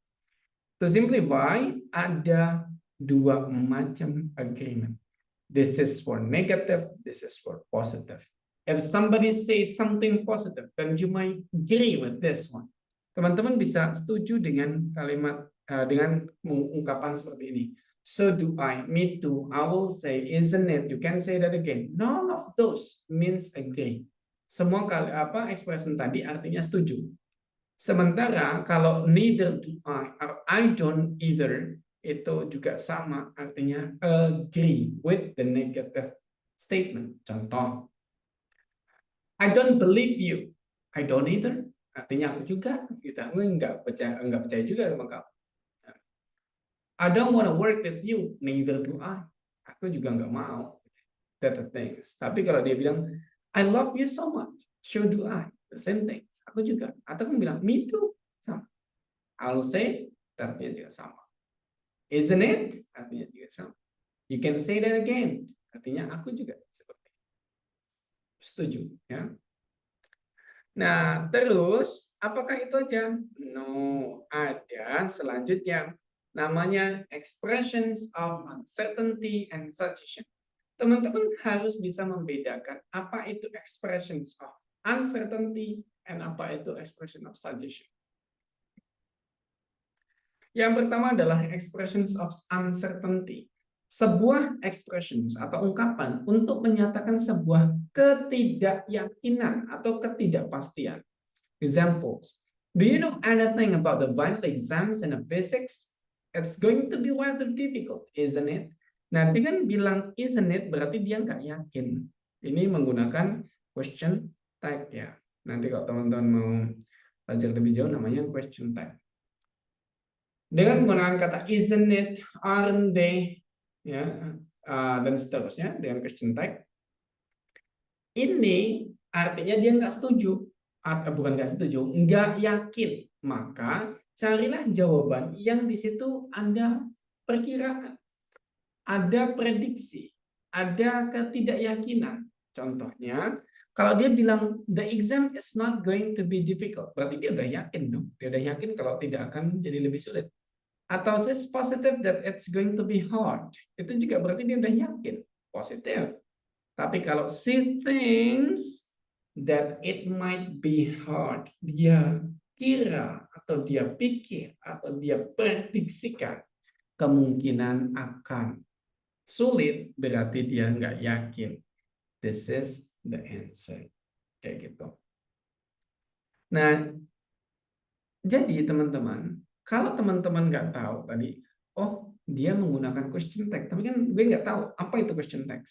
To simplify, ada dua macam agreement. This is for negative, this is for positive. If somebody says something positive, then you might agree with this one. Teman-teman bisa setuju dengan kalimat, dengan ungkapan seperti ini. So do I, me too, I will say, isn't it? You can say that again. None of those means agree. Semua expression tadi artinya setuju. Sementara kalau neither do I or I don't either, itu juga sama artinya agree with the negative statement. Contoh, I don't believe you. I don't either. Artinya aku juga. Kita enggak percaya juga sama kamu. I don't want to work with you. Neither do I. Aku juga enggak mau. That the things. Tapi kalau dia bilang, I love you so much. So do I. The same thing. Aku juga. Atau kamu bilang, me too. Sama. I'll say, artinya juga sama. Isn't it? Artinya juga sama. You can say that again. Artinya aku juga. Setuju, ya. Nah, terus apakah itu aja? No, ada selanjutnya namanya expressions of uncertainty and suggestion. Teman-teman harus bisa membedakan apa itu expressions of uncertainty and apa itu expression of suggestion. Yang pertama adalah expressions of uncertainty. Sebuah expressions atau ungkapan untuk menyatakan sebuah ketidakyakinan atau ketidakpastian. Examples. Do you know anything about the final exams in physics? It's going to be rather difficult, isn't it? Nah, dengan bilang isn't it berarti dia nggak yakin. Ini menggunakan question tag ya. Nanti kalau teman-teman mau belajar lebih jauh namanya question tag. Dengan menggunakan kata isn't it, aren't they, ya, dan seterusnya dengan question tag. Ini artinya dia nggak setuju, atau bukan nggak setuju, nggak yakin. Maka carilah jawaban yang di situ ada perkiraan, ada prediksi, ada ketidakyakinan. Contohnya, kalau dia bilang the exam is not going to be difficult, berarti dia udah yakin dong. Dia udah yakin kalau tidak akan jadi lebih sulit. Atau she's positive that it's going to be hard. Itu juga berarti dia udah yakin, positif. Tapi kalau she thinks that it might be hard, dia kira atau dia pikir atau dia prediksikan kemungkinan akan sulit, berarti dia nggak yakin. This is the answer. Kayak gitu. Nah, jadi teman-teman, kalau teman-teman nggak tahu tadi, oh dia menggunakan question tag, tapi kan gue nggak tahu apa itu question tag.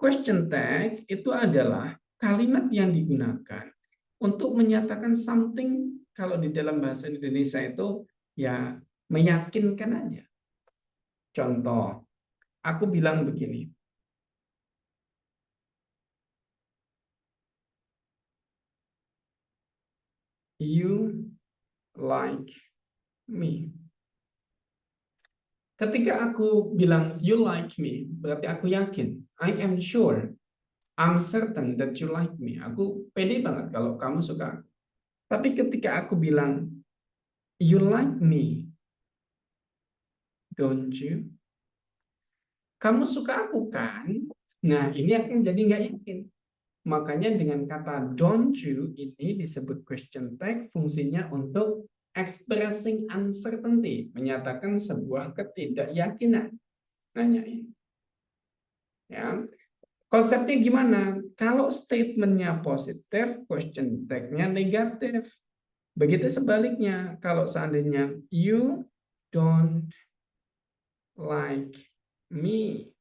Question text itu adalah kalimat yang digunakan untuk menyatakan something, kalau di dalam bahasa Indonesia itu ya meyakinkan aja. Contoh, aku bilang begini. You like me. Ketika aku bilang you like me, berarti aku yakin. I am sure. I'm certain that you like me. Aku pede banget kalau kamu suka aku. Tapi ketika aku bilang you like me, don't you? Kamu suka aku kan? Nah, ini akan jadi nggak yakin. Makanya dengan kata don't you ini disebut question tag, fungsinya untuk expressing uncertainty, menyatakan sebuah ketidakyakinan. Nanyain. Ya. Konsepnya gimana? Kalau statementnya positif, question tag-nya negatif. Begitu sebaliknya, kalau seandainya you don't like me,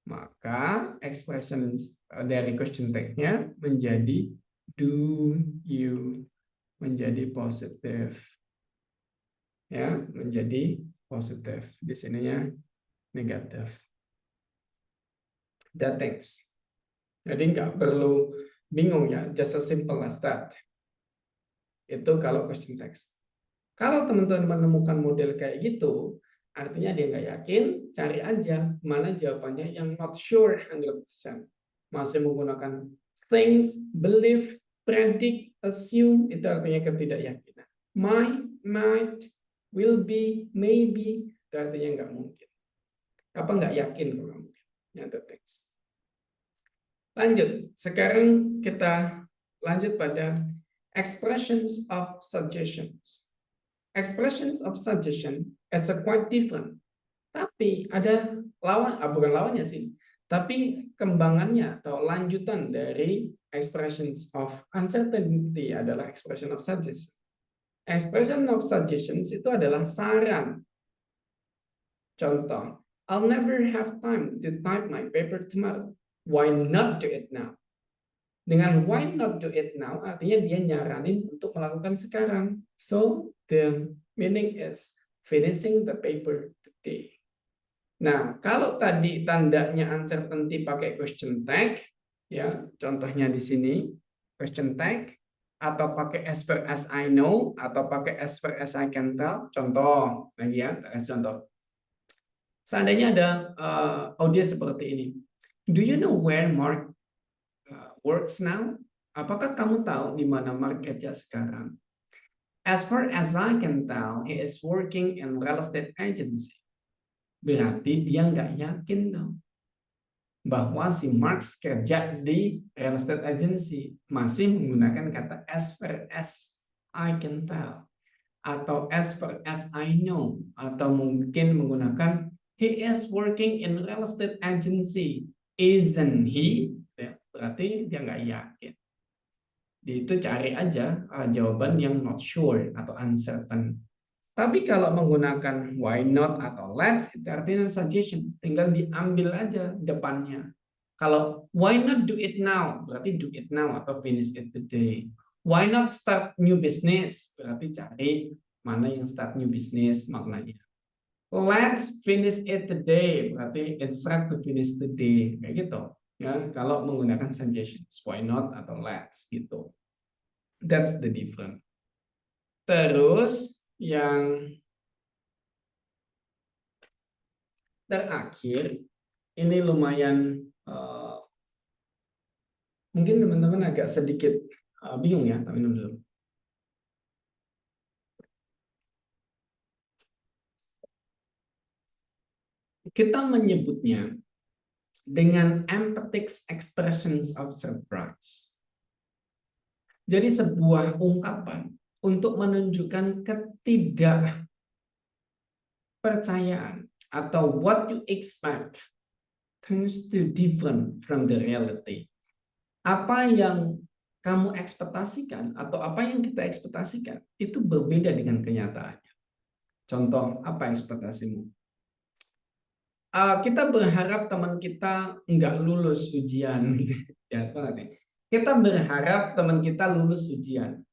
maka expression dari question tag-nya menjadi do you, menjadi positif. Ya, menjadi positif. Di sininya negatif. That things. Jadi nggak perlu bingung ya, just as simple as that. Itu kalau question text. Kalau teman-teman menemukan model kayak gitu, artinya dia nggak yakin, cari aja mana jawabannya yang not sure 100%. Masih menggunakan things, believe, predict, assume, itu artinya ketidakyakinan. Might, will be, maybe, itu artinya nggak mungkin. Apa nggak yakin kalau nggak mungkin? Yang teks. Lanjut, sekarang kita lanjut pada expressions of suggestions. Expressions of suggestion, it's a quite different. Tapi ada bukan lawannya sih, tapi kembangannya atau lanjutan dari expressions of uncertainty adalah expression of suggestion. Expression of suggestions itu adalah saran. Contoh, I'll never have time to type my paper tomorrow. Why not do it now? Dengan why not do it now, artinya dia nyaranin untuk melakukan sekarang. So, the meaning is finishing the paper today. Nah, kalau tadi tandanya uncertainty pakai question tag, ya, contohnya di sini, question tag, atau pakai as far as I know, atau pakai as far as I can tell. Contoh, lagi ya, kasih contoh. Seandainya ada audio seperti ini. Do you know where Mark works now? Apakah kamu tahu di mana Mark kerja sekarang? As far as I can tell, he is working in real estate agency. Berarti dia nggak yakin dong bahwa si Mark kerja di real estate agency. Masih menggunakan kata as far as I can tell. Atau as far as I know. Atau mungkin menggunakan he is working in real estate agency. Isn't he? Ya, berarti dia nggak yakin. Itu cari aja jawaban yang not sure atau uncertain. Tapi kalau menggunakan why not atau let's, itu artinya suggestion. Tinggal diambil aja depannya. Kalau why not do it now, berarti do it now atau finish it today. Why not start new business? Berarti cari mana yang start new business maknanya. Let's finish it today, berarti instruct to finish today, kayak gitu. Ya, kalau menggunakan suggestions, why not atau let's gitu. That's the difference. Terus yang terakhir, ini lumayan mungkin teman-teman agak sedikit bingung ya, tapi minum dulu. Kita menyebutnya dengan emphatic expressions of surprise. Jadi sebuah ungkapan untuk menunjukkan ketidakpercayaan atau what you expect turns to different from the reality. Apa yang kamu ekspektasikan atau apa yang kita ekspektasikan itu berbeda dengan kenyataannya. Contoh, apa ekspektasimu? Kita berharap teman kita nggak lulus ujian. Ya, banget ya. Kita berharap teman kita lulus ujian,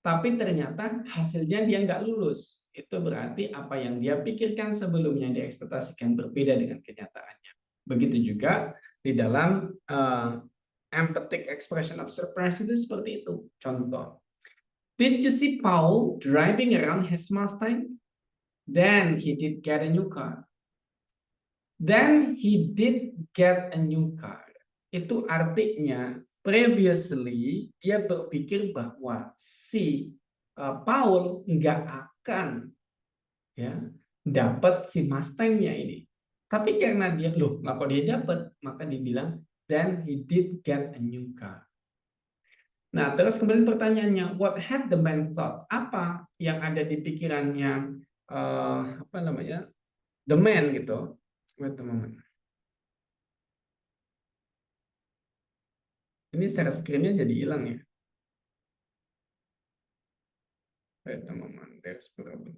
tapi ternyata hasilnya dia nggak lulus. Itu berarti apa yang dia pikirkan sebelumnya, dia ekspektasikan berbeda dengan kenyataannya. Begitu juga di dalam empathic expression of surprise itu seperti itu. Contoh, did you see Paul driving around his Mustang? Then he did get a new car. Then he did get a new car. Itu artinya previously dia berpikir bahwa si Paul nggak akan ya dapat si Mustang-nya ini. Tapi karena dia kok dia dapat, maka dibilang then he did get a new car. Nah, terus kemudian pertanyaannya, what had the man thought? Apa yang ada di pikirannya the man gitu? Wait a moment. Ini share screen-nya jadi hilang ya. Wait a moment, there's problem.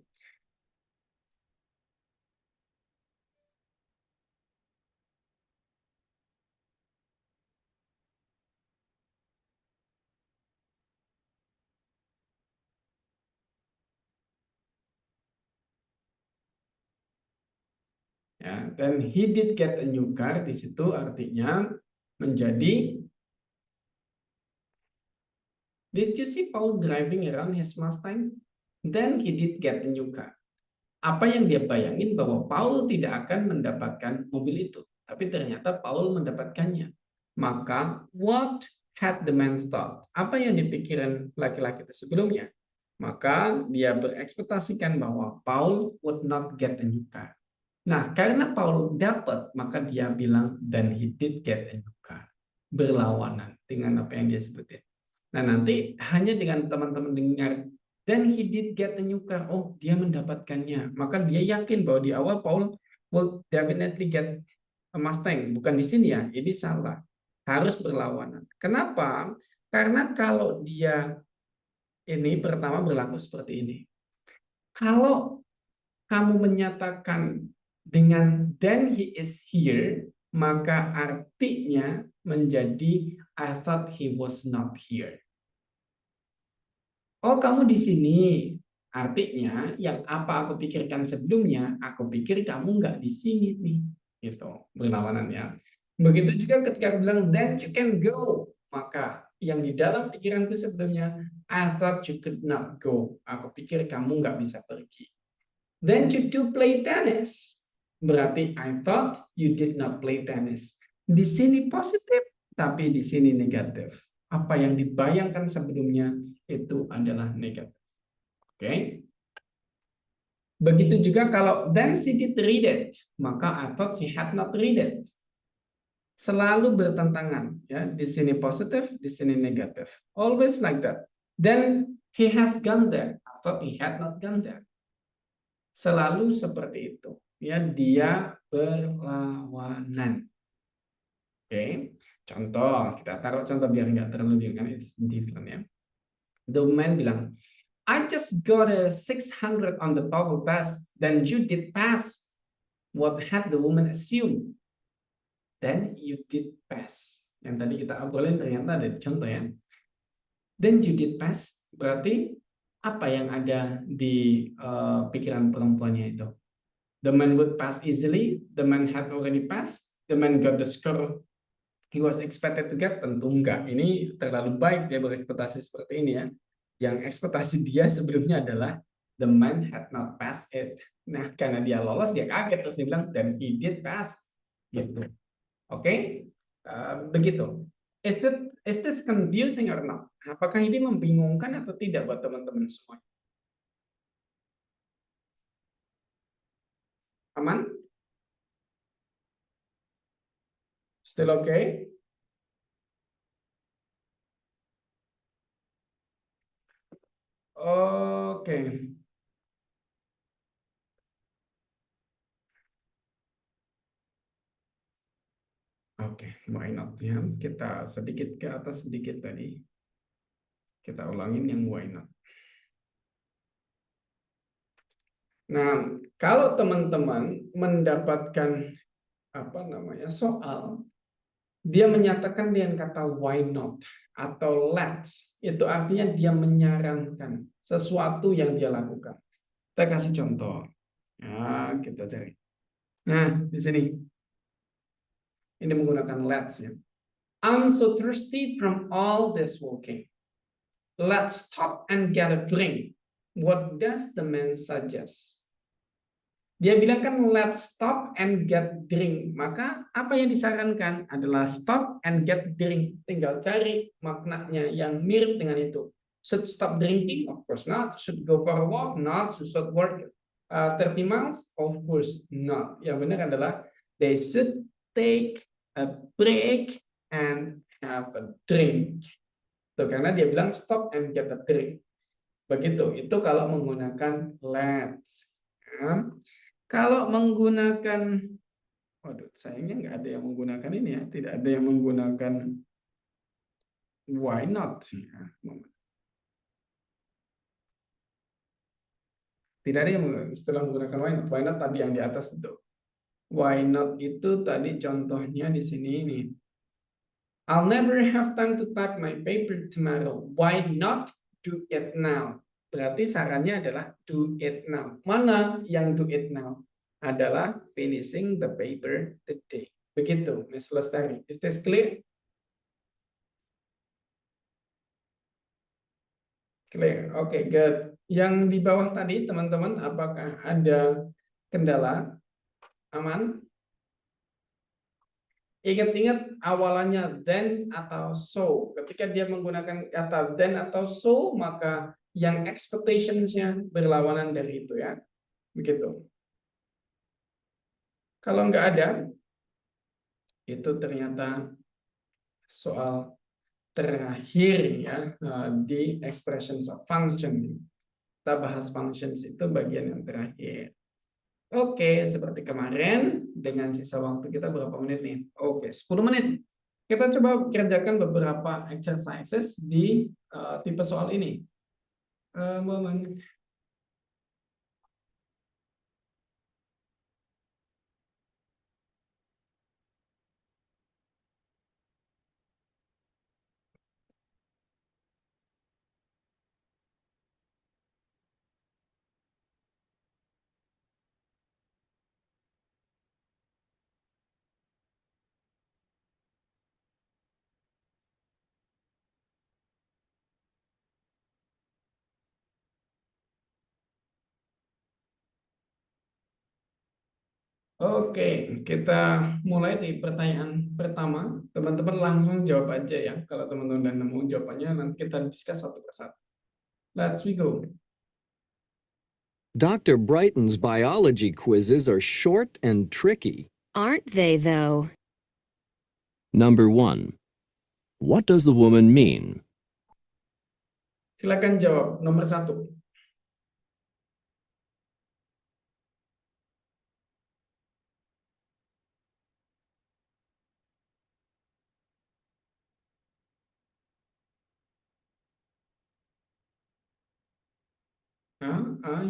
Ya, dan he did get a new car di situ artinya menjadi did you see Paul driving around his Mustang? Then he did get a new car. Apa yang dia bayangin bahwa Paul tidak akan mendapatkan mobil itu, tapi ternyata Paul mendapatkannya. Maka what had the man thought? Apa yang dipikiran laki-laki itu sebelumnya? Maka dia berekspektasikan bahwa Paul would not get a new car. Nah, karena Paul dapat, maka dia bilang, then he did get a new car. Berlawanan dengan apa yang dia sebutin. Nah, nanti hanya dengan teman-teman dengar, then he did get a new car. Oh, dia mendapatkannya. Maka dia yakin bahwa di awal Paul will definitely get a Mustang. Bukan di sini ya, ini salah. Harus berlawanan. Kenapa? Karena kalau dia ini pertama berlaku seperti ini. Kalau kamu menyatakan dengan then he is here, maka artinya menjadi I thought he was not here. Oh, kamu di sini. Artinya yang apa aku pikirkan sebelumnya, aku pikir kamu nggak di sini nih. Gitu, berlawanannya. Begitu juga ketika aku bilang then you can go, maka yang di dalam pikiranku sebelumnya I thought you could not go. Aku pikir kamu nggak bisa pergi. Then you do play tennis. Berarti I thought you did not play tennis. Di sini positif, tapi di sini negatif. Apa yang dibayangkan sebelumnya itu adalah negatif. Oke? Begitu juga kalau then she did read it, maka I thought she had not read it. Selalu bertentangan, ya. Di sini positif, di sini negatif. Always like that. Then he has gone there. I thought he had not gone there. Selalu seperti itu. Ya, dia berlawanan. Oke, contoh, kita taruh contoh biar nggak terlalu bingung, it's different ya. The man bilang, I just got a 600 on the TOEFL test, then you did pass. What had the woman assumed? Then you did pass. Yang tadi kita obrolin ternyata ada contoh ya. Then you did pass, berarti apa yang ada di pikiran perempuannya itu? The man would pass easily. The man had already passed. The man got the score he was expected to get. Tentu enggak. Ini terlalu baik dia berekspektasi seperti ini ya. Yang ekspektasi dia sebelumnya adalah the man had not passed it. Nah, karena dia lolos, dia kaget terus dia bilang then he did pass. Gitu. Oke? Begitu. Is this confusing or not? Apakah ini membingungkan atau tidak buat teman-teman semua? Aman? Still okay? Oke. Oke, why not ya? Kita sedikit ke atas sedikit tadi. Kita ulangin yang why not. Nah, kalau teman-teman mendapatkan soal, dia menyatakan dengan kata why not atau let's, itu artinya dia menyarankan sesuatu yang dia lakukan. Kita kasih contoh. Nah, kita cari. Nah, di sini. Ini menggunakan let's ya. I'm so thirsty from all this walking. Let's stop and get a drink. What does the man suggest? Dia bilang kan let's stop and get drink. Maka apa yang disarankan adalah stop and get drink. Tinggal cari maknanya yang mirip dengan itu. Should stop drinking? Of course not. Should go for a walk? Not. Should work 30 miles? Of course not. Yang benar adalah they should take a break and have a drink. Tuh, karena dia bilang stop and get a drink. Begitu. Itu kalau menggunakan let's. Ya. Kalau menggunakan, waduh, sayangnya nggak ada yang menggunakan ini ya, tidak ada yang menggunakan why not. Ya. Tidak ada yang setelah menggunakan why not tadi yang di atas itu. Why not itu tadi contohnya di sini ini. I'll never have time to type my paper tomorrow. Why not do it now? Berarti sarannya adalah do it now. Mana yang do it now? Adalah finishing the paper today. Begitu, Miss Lestari. Is this clear? Clear. Oke, good. Yang di bawah tadi, teman-teman, apakah ada kendala? Aman? Ingat-ingat awalannya then atau so. Ketika dia menggunakan kata then atau so, maka yang expectations-nya berlawanan dari itu ya. Begitu. Kalau nggak ada, itu ternyata soal terakhir ya di expressions of function. Kita bahas functions itu bagian yang terakhir. Oke, seperti kemarin dengan sisa waktu kita berapa menit nih? Oke, 10 menit. Kita coba kerjakan beberapa exercises di tipe soal ini. Moment. Oke, kita mulai di pertanyaan pertama. Teman-teman langsung jawab aja ya. Kalau teman-teman udah nemu jawabannya, nanti kita discuss satu persatu. Let's we go. Dr. Brighton's biology quizzes are short and tricky. Aren't they, though? Number 1. What does the woman mean? Silakan jawab. Nomor 1.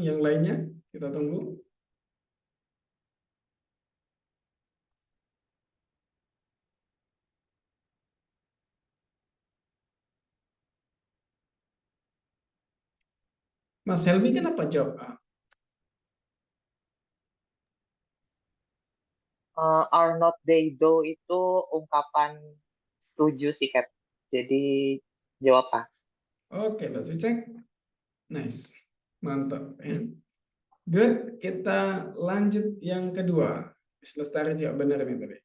Yang lainnya kita tunggu. Mas Helmi kenapa jawab A? Are not they though itu ungkapan setuju sih, Kak. Jadi jawab A. Oke, let's check. Nice. Mantap. Ya. Good. Kita lanjut yang kedua. Lestari jawab benar nih tadi.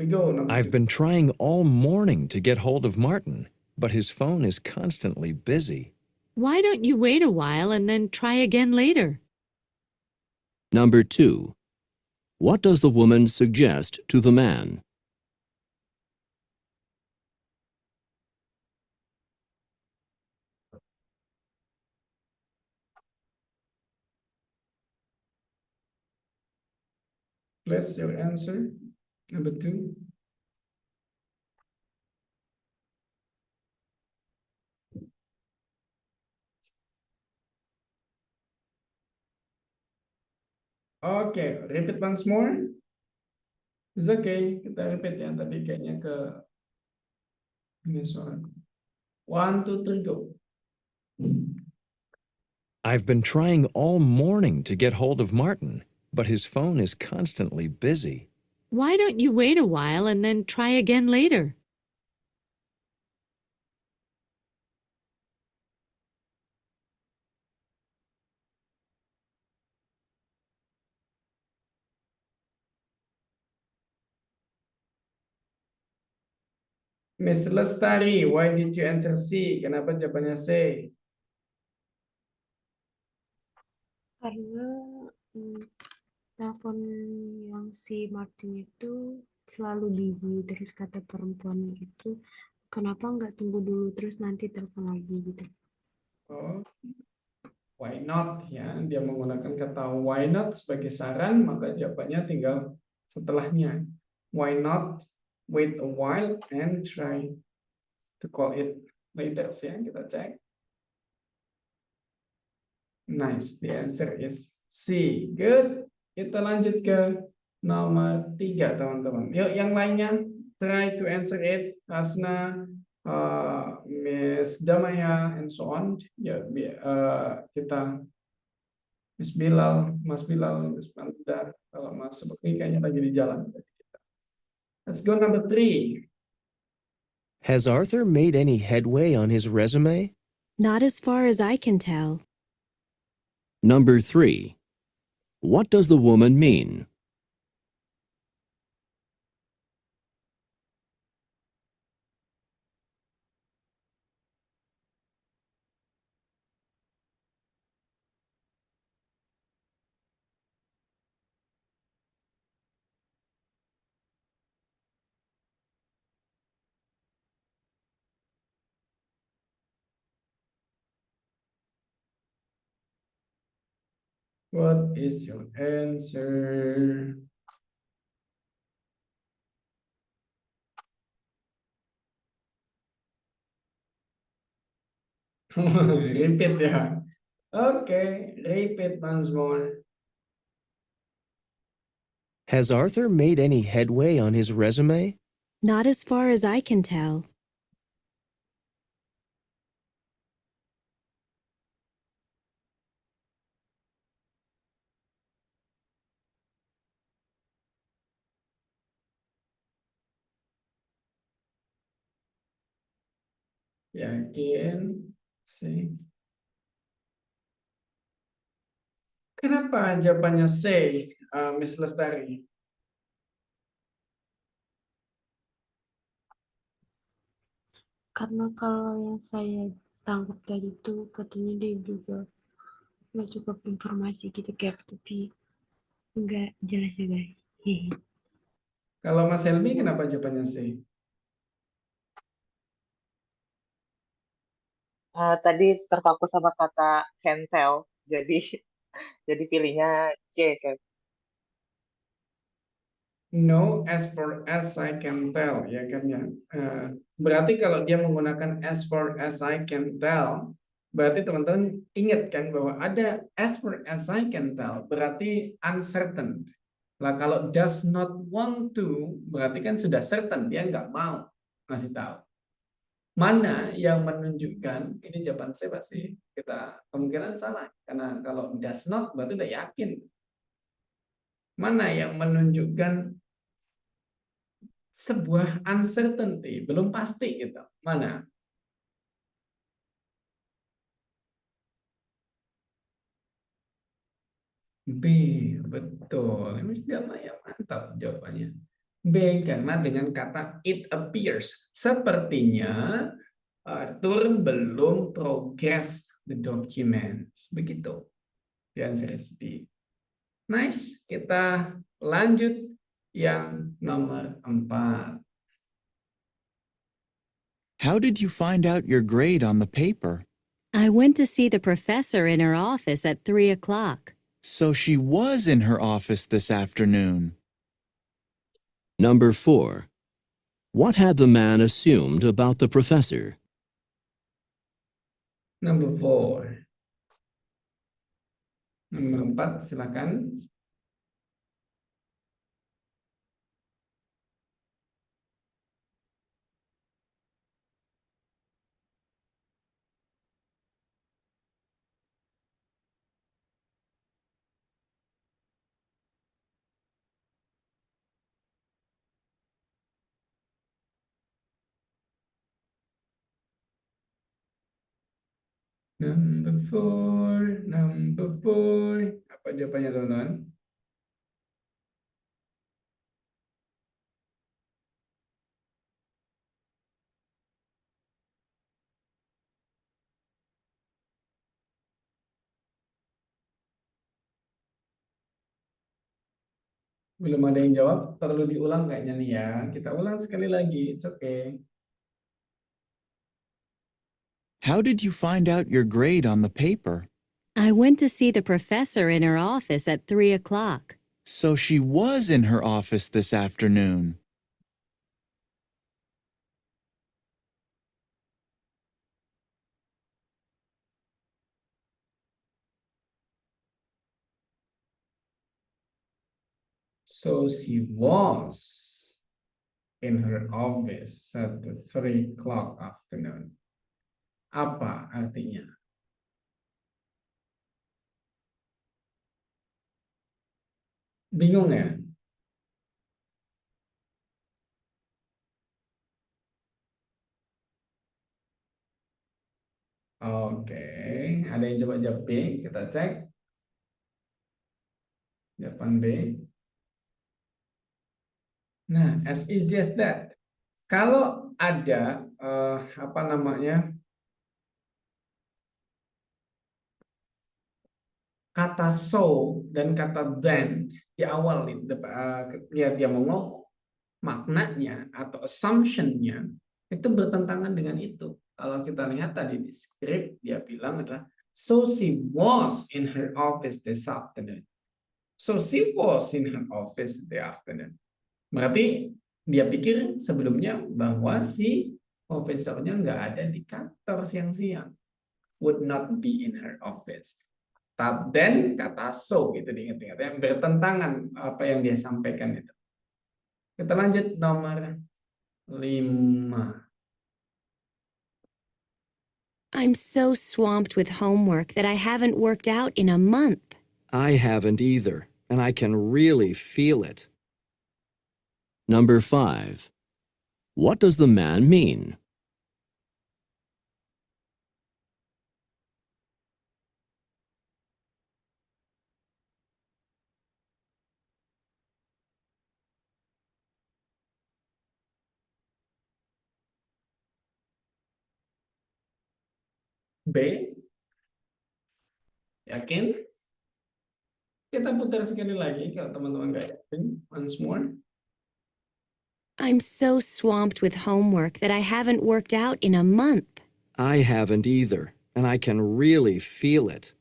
We go. I've been trying all morning to get hold of Martin, but his phone is constantly busy. Why don't you wait a while and then try again later? Number 2. What does the woman suggest to the man? Place your answer. Number 2. Okay, repeat once more. It's okay, kita repeat yang tadi kayaknya ke ini soal. 1, 2, 3, go. I've been trying all morning to get hold of Martin, but his phone is constantly busy. Why don't you wait a while and then try again later? Miss Lestari, why did you answer C? Kenapa jawabannya C? Karena telepon yang si Martin itu selalu busy, terus kata perempuan itu, kenapa nggak tunggu dulu terus nanti telepon lagi gitu. Oh, why not ya? Dia menggunakan kata why not sebagai saran, maka jawabannya tinggal setelahnya. Why not wait a while and try to call it later ya? Kita cek. Nice, the answer is C. Good. Kita lanjut ke nomor 3, teman-teman. Yuk, yang lainnya try to answer it. Hasna, Miss Damaya, and so on. Ya, kita Miss Bilal, Mas Bilal, Miss Panda. Kalau Mas seperti kayaknya lagi di jalan. Let's go number 3. Has Arthur made any headway on his resume? Not as far as I can tell. Number 3. What does the woman mean? What is your answer? Repeat ya. Okay, repeat once more. Has Arthur made any headway on his resume? Not as far as I can tell. Yakin sih. Kenapa jawabannya C, Miss Lestari? Karena kalau yang saya tangkap tadi itu katanya dia juga nggak cukup informasi gitu kayak tapi nggak jelas juga. Hehe. Kalau Mas Helmi kenapa jawabannya C? Tadi terpaku sama kata can tell, jadi jadi pilihnya C kayak. No, as far as I can tell, ya kan ya. Berarti kalau dia menggunakan as far as I can tell, berarti teman-teman ingat kan bahwa ada as far as I can tell, berarti uncertain. Lah kalau does not want to, berarti kan sudah certain, dia nggak mau ngasih tahu. Mana yang menunjukkan, ini jawaban saya pasti kita kemungkinan salah. Karena kalau does not, berarti udah yakin. Mana yang menunjukkan sebuah uncertainty, belum pasti gitu. Mana? B, betul. Ini sudah lumayan mantap jawabannya. B, karena dengan kata it appears. Sepertinya Arthur belum progress the documents. Begitu. The answer is B. Nice. Kita lanjut yang nomor 4. How did you find out your grade on the paper? I went to see the professor in her office at 3 o'clock. So she was in her office this afternoon. Number 4. What had the man assumed about the professor? Number 4. Nomor 4, silakan. Number four. Apa jawabannya teman-teman? Belum ada yang jawab, perlu diulang kayaknya nih ya. Kita ulang sekali lagi, it's okay. How did you find out your grade on the paper? I went to see the professor in her office at 3 o'clock. So she was in her office this afternoon. So she was in her office at 3 o'clock afternoon. Apa artinya? Bingung ya? Oke, ada yang coba jawab B, kita cek. Jawaban B. Nah, as easy as that. Kalau ada apa namanya kata so dan kata then di awal dia mau ngomong, maknanya atau assumption-nya itu bertentangan dengan itu. Kalau kita lihat tadi di script, dia bilang adalah so she was in her office this afternoon. So she was in her office this afternoon. Berarti dia pikir sebelumnya bahwa si profesornya nggak ada di kantor siang-siang. Would not be in her office. Then kata so itu diingat-ingat ya, bertentangan apa yang dia sampaikan itu. Kita lanjut nomor 5. I'm so swamped with homework that I haven't worked out in a month. I haven't either, and I can really feel it. Number 5. What does the man mean? B. Yakin? Kita putar sekali lagi kalau teman-teman nggak yakin. Once more. I'm so swamped with homework that I haven't worked out in a month. I haven't either, and I can really feel it.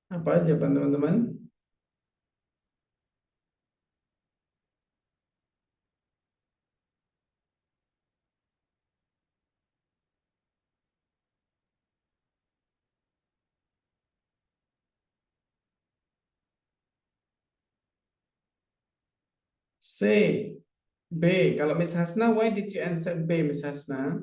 Apa jawaban teman-teman? C. B. Kalau Miss Hasna, why did you answer B, Miss Hasna?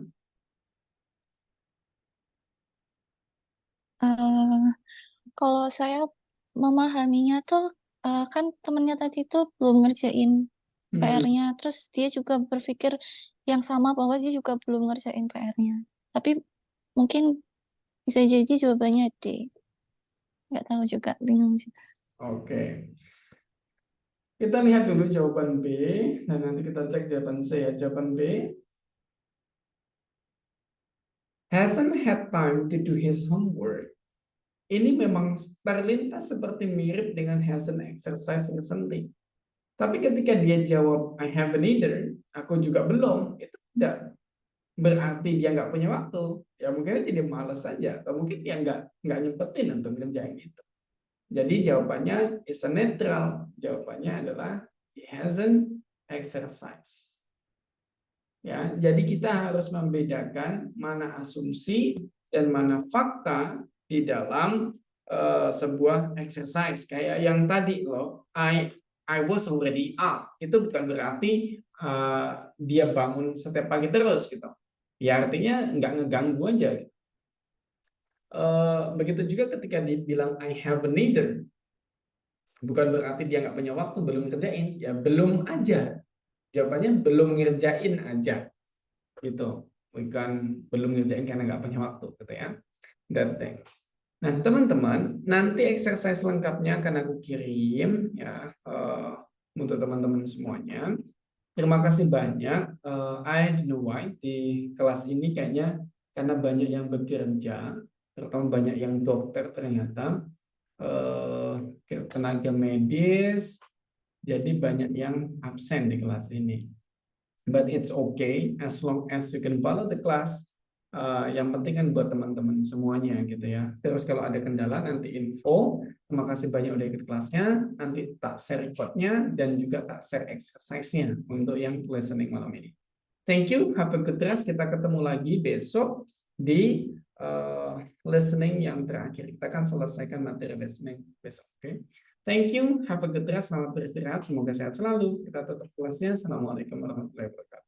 Kalau saya memahaminya tuh kan temennya tadi tuh belum ngerjain PR-nya, terus dia juga berpikir yang sama bahwa dia juga belum ngerjain PR-nya. Tapi mungkin bisa jadi jawabannya D. Nggak tahu juga, bingung juga. Oke. Kita lihat dulu jawaban B, dan nanti kita cek jawaban C ya. Jawaban B. Hasn't had time to do his homework. Ini memang terlintas seperti mirip dengan hasn't exercised recently. Tapi ketika dia jawab, I haven't either, aku juga belum, itu tidak berarti dia nggak punya waktu. Ya mungkin dia malas saja, atau mungkin dia nggak nyempetin untuk ngerjain itu. Jadi jawabannya is a netral. Jawabannya adalah he hasn't exercised. Ya, jadi kita harus membedakan mana asumsi dan mana fakta di dalam sebuah exercise. Kayak yang tadi loh, I was already up. Itu bukan berarti dia bangun setiap pagi terus gitu. Ya artinya nggak ngeganggu aja. Begitu juga ketika dibilang I have a neither, bukan berarti dia nggak punya waktu, belum ngerjain, ya belum aja. Jawabannya belum ngerjain aja, gitu. Bukan belum ngerjain karena nggak punya waktu, gitu ya. That thanks. Nah, teman-teman, nanti exercise lengkapnya akan aku kirim ya untuk teman-teman semuanya. Terima kasih banyak. I don't know why di kelas ini kayaknya karena banyak yang bekerja, terutama banyak yang dokter ternyata, tenaga medis, jadi banyak yang absen di kelas ini. But it's okay as long as you can follow the class. Yang penting kan buat teman-teman semuanya gitu ya. Terus kalau ada kendala nanti info. Terima kasih banyak udah ikut kelasnya. Nanti tak share recordnya dan juga tak share exercise-nya untuk yang listening malam ini. Thank you. Have a good rest. Kita ketemu lagi besok di listening yang terakhir. Kita akan selesaikan materi listening besok. Okay? Thank you. Have a good rest. Selamat beristirahat. Semoga sehat selalu. Kita tutup kelasnya. Assalamualaikum warahmatullahi wabarakatuh.